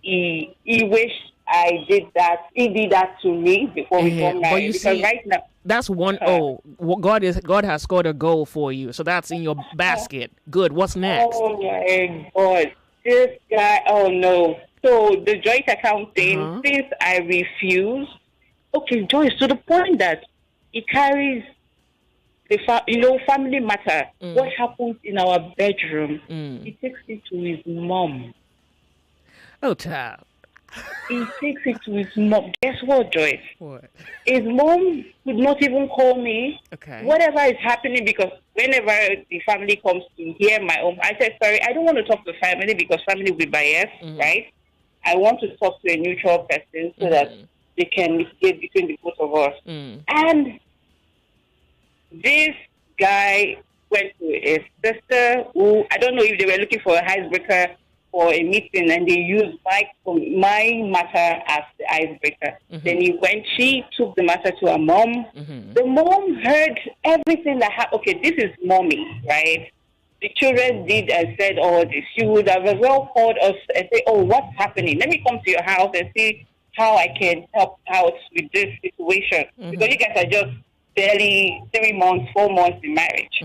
he wished I did that. He did that to me before we got married. But you see, right now, that's one. God has scored a goal for you, so that's in your basket. Good. What's next? Oh my God, this guy! Oh no. So the joint account thing, since I refuse, okay, Joyce, to the point that it carries the family matter. What happens in our bedroom? He takes it to his mom. Oh, child. He takes it to his mom. Guess what, Joyce? What? His mom would not even call me. Okay. Whatever is happening, because whenever the family comes to hear my own, I said, sorry, I don't want to talk to family because family will be biased, right? I want to talk to a neutral person so that they can mitigate between the both of us. And this guy went to his sister, who, I don't know if they were looking for an icebreaker for a meeting, and they used my matter as the icebreaker. Then she took the matter to her mom. The mom heard everything that happened. Okay, this is mommy, right? The children did and said all this. She would have as well called us and say, oh, what's happening? Let me come to your house and see how I can help out with this situation. Because you guys are just barely 4 months in marriage.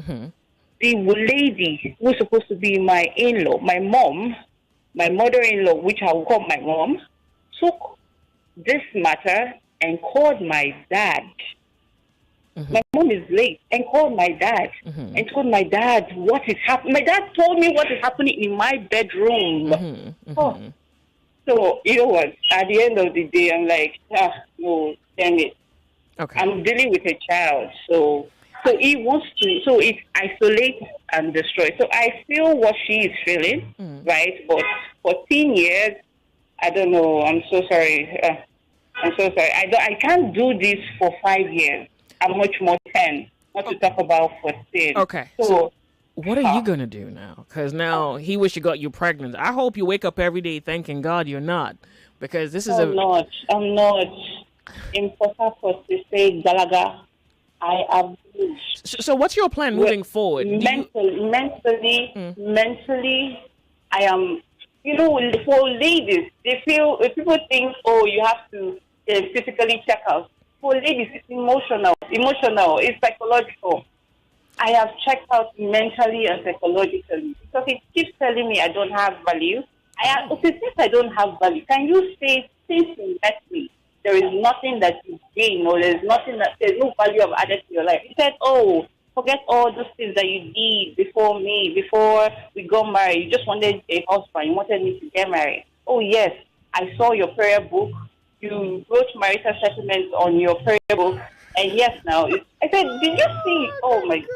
The lady who was supposed to be my in-law, my mom, my mother-in-law, which I will call my mom, took this matter and called my dad. My mom is late and called my dad and told my dad what is happening. My dad told me what is happening in my bedroom. So, you know what? At the end of the day, I'm like, no, damn it. Okay. I'm dealing with a child. So he wants to, so it isolates and destroys. So I feel what she is feeling, right? But 14 years, I don't know. I'm so sorry. I'm so sorry. I can't do this for 5 years. I'm much more 10. Not to talk about 14. Okay. So what are you going to do now? Because now he wish he got you pregnant. I hope you wake up every day thanking God you're not. Because this is I'm not. In Port Harcourt, they say Galaga. I am. So what's your plan moving forward? Mentally, I am. You know, for ladies, they feel, people think, oh, you have to physically check out. For ladies, it's emotional. It's psychological. I have checked out mentally and psychologically because it keeps telling me I don't have value. Since I don't have value, can you say, since you met me, there is nothing that you gain, or there's no value of added to your life? He said, oh, forget all those things that you did before we got married. You just wanted a husband. You wanted me to get married. Oh, yes, I saw your prayer book. You wrote marital settlements on your prayer book. And yes, now, I said, did you see? Oh, my God.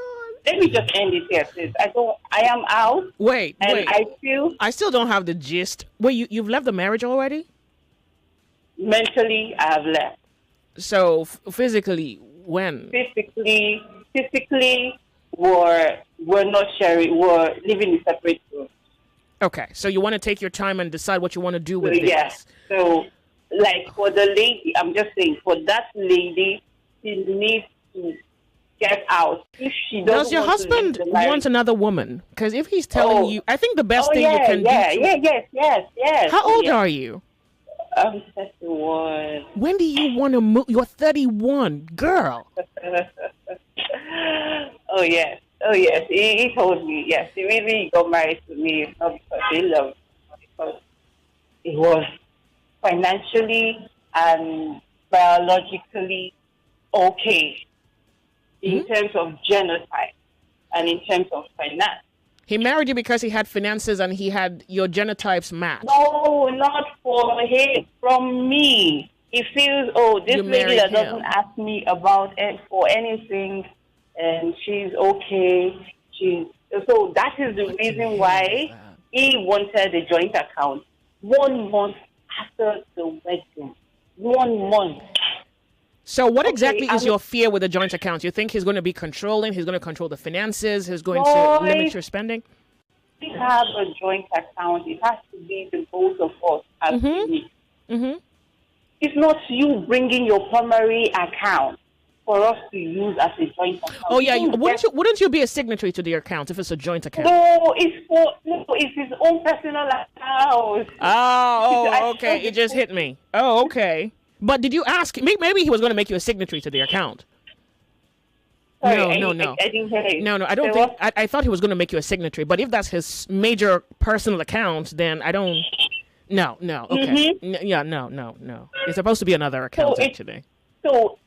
let me just end it here, sis. I am out. Wait. I still don't have the gist. Wait, you've left the marriage already? Mentally, I have left. So physically, when? Physically, we're not sharing. We're living in separate rooms. Okay, so you want to take your time and decide what you want to do with this. Yes. So, like for the lady, I'm just saying, for that lady, she needs to get out. If she does your husband want another woman? Because if he's telling you, I think the best thing you can do. Yes. How old are you? I'm 31. When do you want to move? You're 31, girl. Oh yes. He told me. Yes, he really got married to me not because he loved me, because it was financially and biologically okay in terms of genotype and in terms of finance. He married you because he had finances and he had your genotypes matched. No, not for him. From me. He feels, this lady that doesn't ask me about it for anything, and she's okay. So that is the reason why he wanted a joint account 1 month after the wedding. 1 month. So what exactly is your fear with a joint account? You think he's going to be controlling? He's going to control the finances? He's going to limit your spending? We have a joint account. It has to be the both of us as It's not you bringing your primary account for us to use as a joint account. Oh yeah, wouldn't you be a signatory to the account if it's a joint account? No, it's his own personal account. Oh, okay. It just hit me. Oh, okay. But did you ask? Maybe he was going to make you a signatory to the account. Sorry, no. I didn't hear you. No, I don't think. I thought he was going to make you a signatory. But if that's his major personal account, then I don't. No. Okay. No. It's supposed to be another account actually. So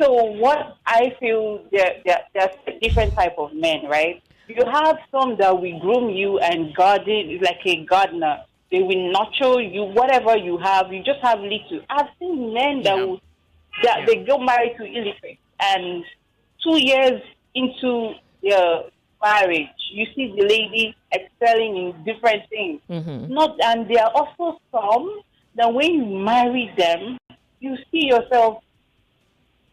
what I feel, there's different type of men, right? You have some that will groom you and guard it like a gardener. They will nurture you, whatever you have. You just have little. I've seen men that they get married to illiterate, and 2 years into their marriage, you see the lady excelling in different things. And there are also some that when you marry them, you see yourself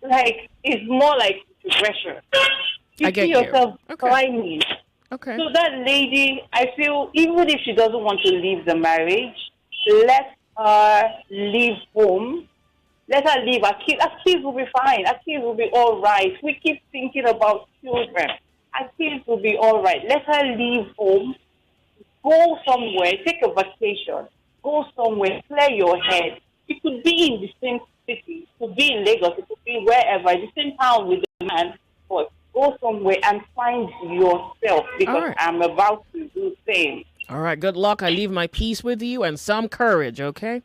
like it's more like progression. You see yourself climbing. Okay. So that lady, I feel, even if she doesn't want to leave the marriage, let her leave home. Let her leave. Our kids will be fine. Our kids will be all right. We keep thinking about children. Our kids will be all right. Let her leave home. Go somewhere. Take a vacation. Go somewhere. Clear your head. It could be in the same city. It could be in Lagos. It could be wherever. The same town with the man. But go somewhere and find yourself, because I'm about to do the same. All right. Good luck. I leave my peace with you and some courage, okay?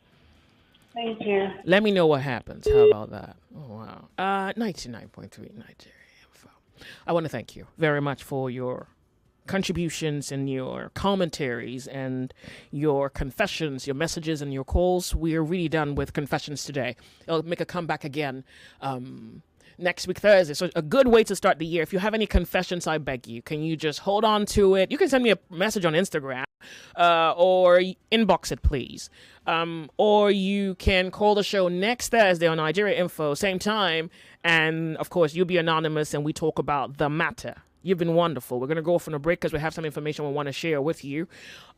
Thank you. Let me know what happens. How about that? Oh, wow. 99.3 Nigeria Info. I want to thank you very much for your contributions and your commentaries and your confessions, your messages and your calls. We're really done with confessions today. I'll make a comeback again next week, Thursday. So a good way to start the year. If you have any confessions, I beg you, can you just hold on to it? You can send me a message on Instagram or inbox it, please. Or you can call the show next Thursday on Nigeria Info, same time. And, of course, you'll be anonymous and we talk about the matter. You've been wonderful. We're going to go off on a break because we have some information we want to share with you.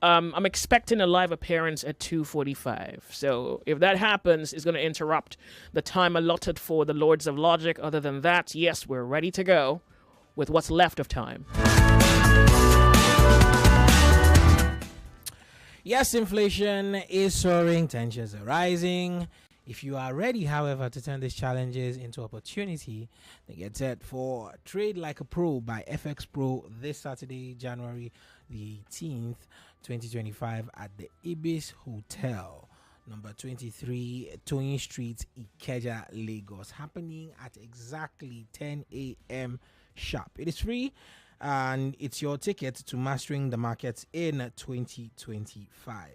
I'm expecting a live appearance at 2:45. So if that happens, it's going to interrupt the time allotted for the Lords of Logic. Other than that, yes, we're ready to go with what's left of time. Yes, inflation is soaring, tensions are rising. If you are ready, however, to turn these challenges into opportunity, then get set for Trade Like a Pro by FX Pro this Saturday, January the 18th, 2025 at the Ibis Hotel, number 23, Tony Street, Ikeja, Lagos, happening at exactly 10 a.m. sharp. It is free, and it's your ticket to mastering the markets in 2025.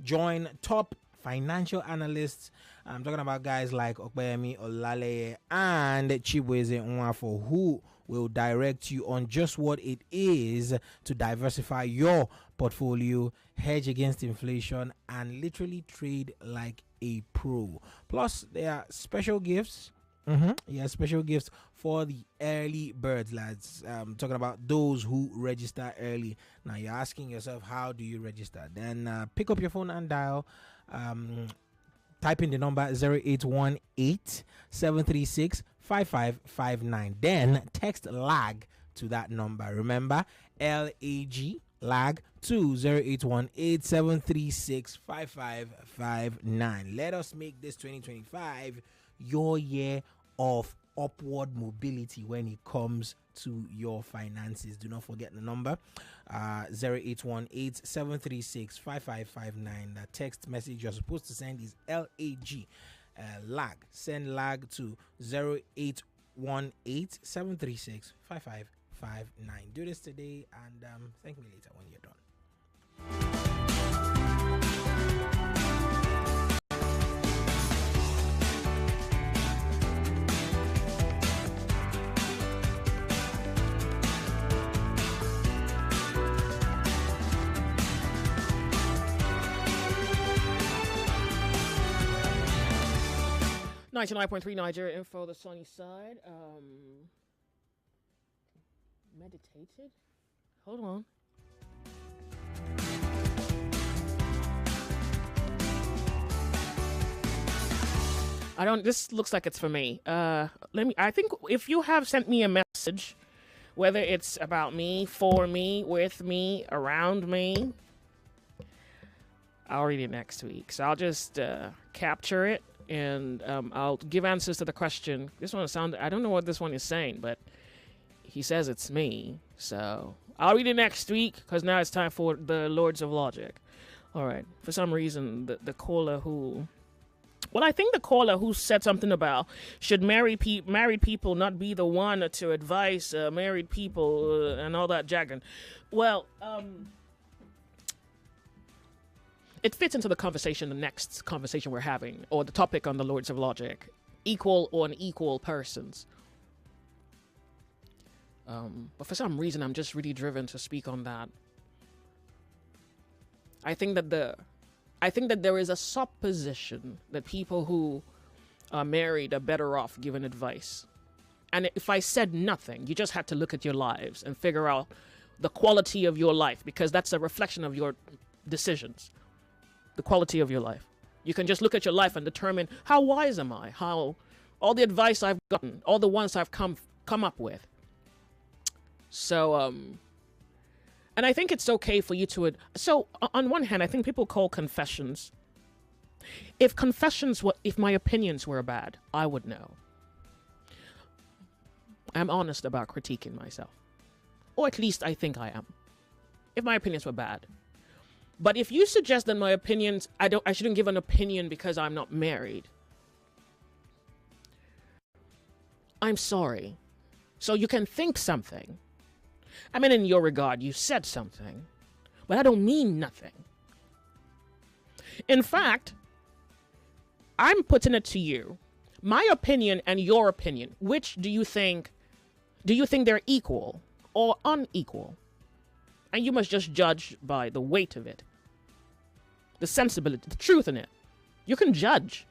Join top financial analysts. I'm talking about guys like Okpeyemi Olale and Chibueze Nwafo, who will direct you on just what it is to diversify your portfolio, hedge against inflation, and literally trade like a pro. Plus, there are special gifts. Yeah, special gifts for the early birds, lads. Talking about those who register early. Now, you're asking yourself, how do you register? Then pick up your phone and dial. Type in the number 0818-736-5559. Then text LAG to that number. Remember, LAG, LAG to 0818-736-5559. Let us make this 2025 your year of upward mobility when it comes to your finances. Do not forget the number 0818-736-5559. The text message you're supposed to send is LAG, LAG. Send LAG to 0818-736-5559. Do this today and thank me later when you're done. .9 Nigeria Info, the sunny side. Meditated? Hold on. This looks like it's for me. I think if you have sent me a message, whether it's about me, for me, with me, around me, I'll read it next week. So I'll just capture it. And I'll give answers to the question. This one I don't know what this one is saying, but he says it's me. So I'll read it next week because now it's time for the Lords of Logic. All right. For some reason, the caller who... Well, I think the caller who said something about should married people not be the one to advise married people and all that jargon. Well, it fits into the next conversation we're having, or the topic on the Lords of Logic. Equal or unequal persons. But for some reason, I'm just really driven to speak on that. I think that there is a supposition that people who are married are better off giving advice. And if I said nothing, you just had to look at your lives and figure out the quality of your life, because that's a reflection of your decisions. The quality of your life. You can just look at your life and determine how wise am I, how all the advice I've gotten, all the ones I've come up with. So and I think it's okay for you to so on one hand, I think people call confessions. If my opinions were bad, I would know. I'm honest about critiquing myself. Or at least I think I am. If my opinions were bad. But if you suggest that my opinions, I shouldn't give an opinion because I'm not married, I'm sorry. So you can think something. I mean, in your regard, you said something, but I don't mean nothing. In fact, I'm putting it to you. My opinion and your opinion, which do you think they're equal or unequal? And you must just judge by the weight of it. The sensibility, the truth in it. You can judge.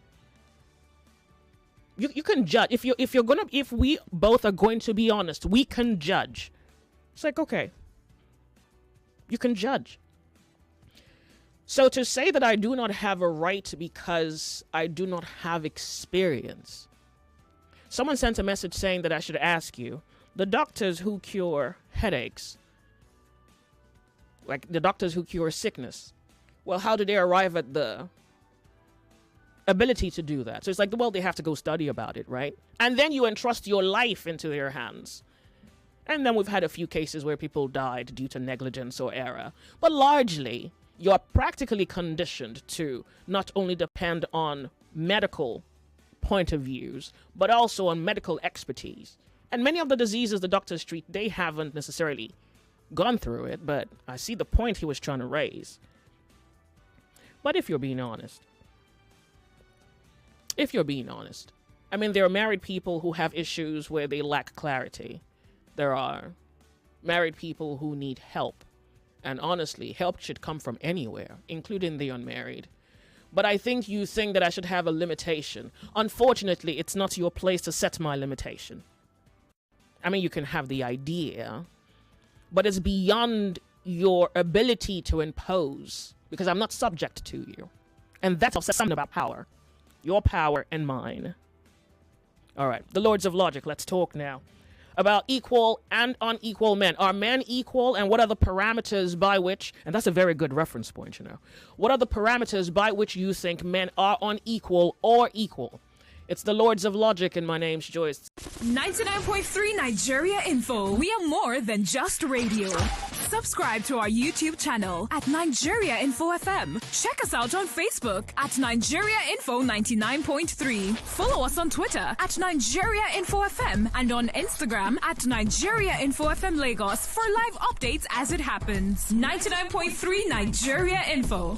You can judge. If we both are going to be honest, we can judge. It's like, okay. You can judge. So to say that I do not have a right because I do not have experience. Someone sent a message saying that I should ask you, the doctors who cure headaches, like the doctors who cure sickness, well, how do they arrive at the ability to do that? So it's like, well, they have to go study about it, right? And then you entrust your life into their hands. And then we've had a few cases where people died due to negligence or error. But largely, you're practically conditioned to not only depend on medical point of views, but also on medical expertise. And many of the diseases the doctors treat, they haven't necessarily gone through it, but I see the point he was trying to raise. But if you're being honest, I mean, there are married people who have issues where they lack clarity. there are married people who need help. And honestly, help should come from anywhere, including the unmarried. But I think you think that I should have a limitation. Unfortunately, it's not your place to set my limitation. I mean, you can have the idea, but it's beyond your ability to impose, because I'm not subject to you. And that's also something about power. Your power and mine. All right, the Lords of Logic, let's talk now about equal and unequal men. Are men equal, and what are the parameters by which, and that's a very good reference point, what are the parameters by which you think men are unequal or equal? It's the Lords of Logic, and my name's Joyce. 99.3 Nigeria Info. We are more than just radio. Subscribe to our YouTube channel at Nigeria Info FM. Check us out on Facebook at Nigeria Info 99.3. Follow us on Twitter at Nigeria Info FM and on Instagram at Nigeria Info FM Lagos for live updates as it happens. 99.3 Nigeria Info.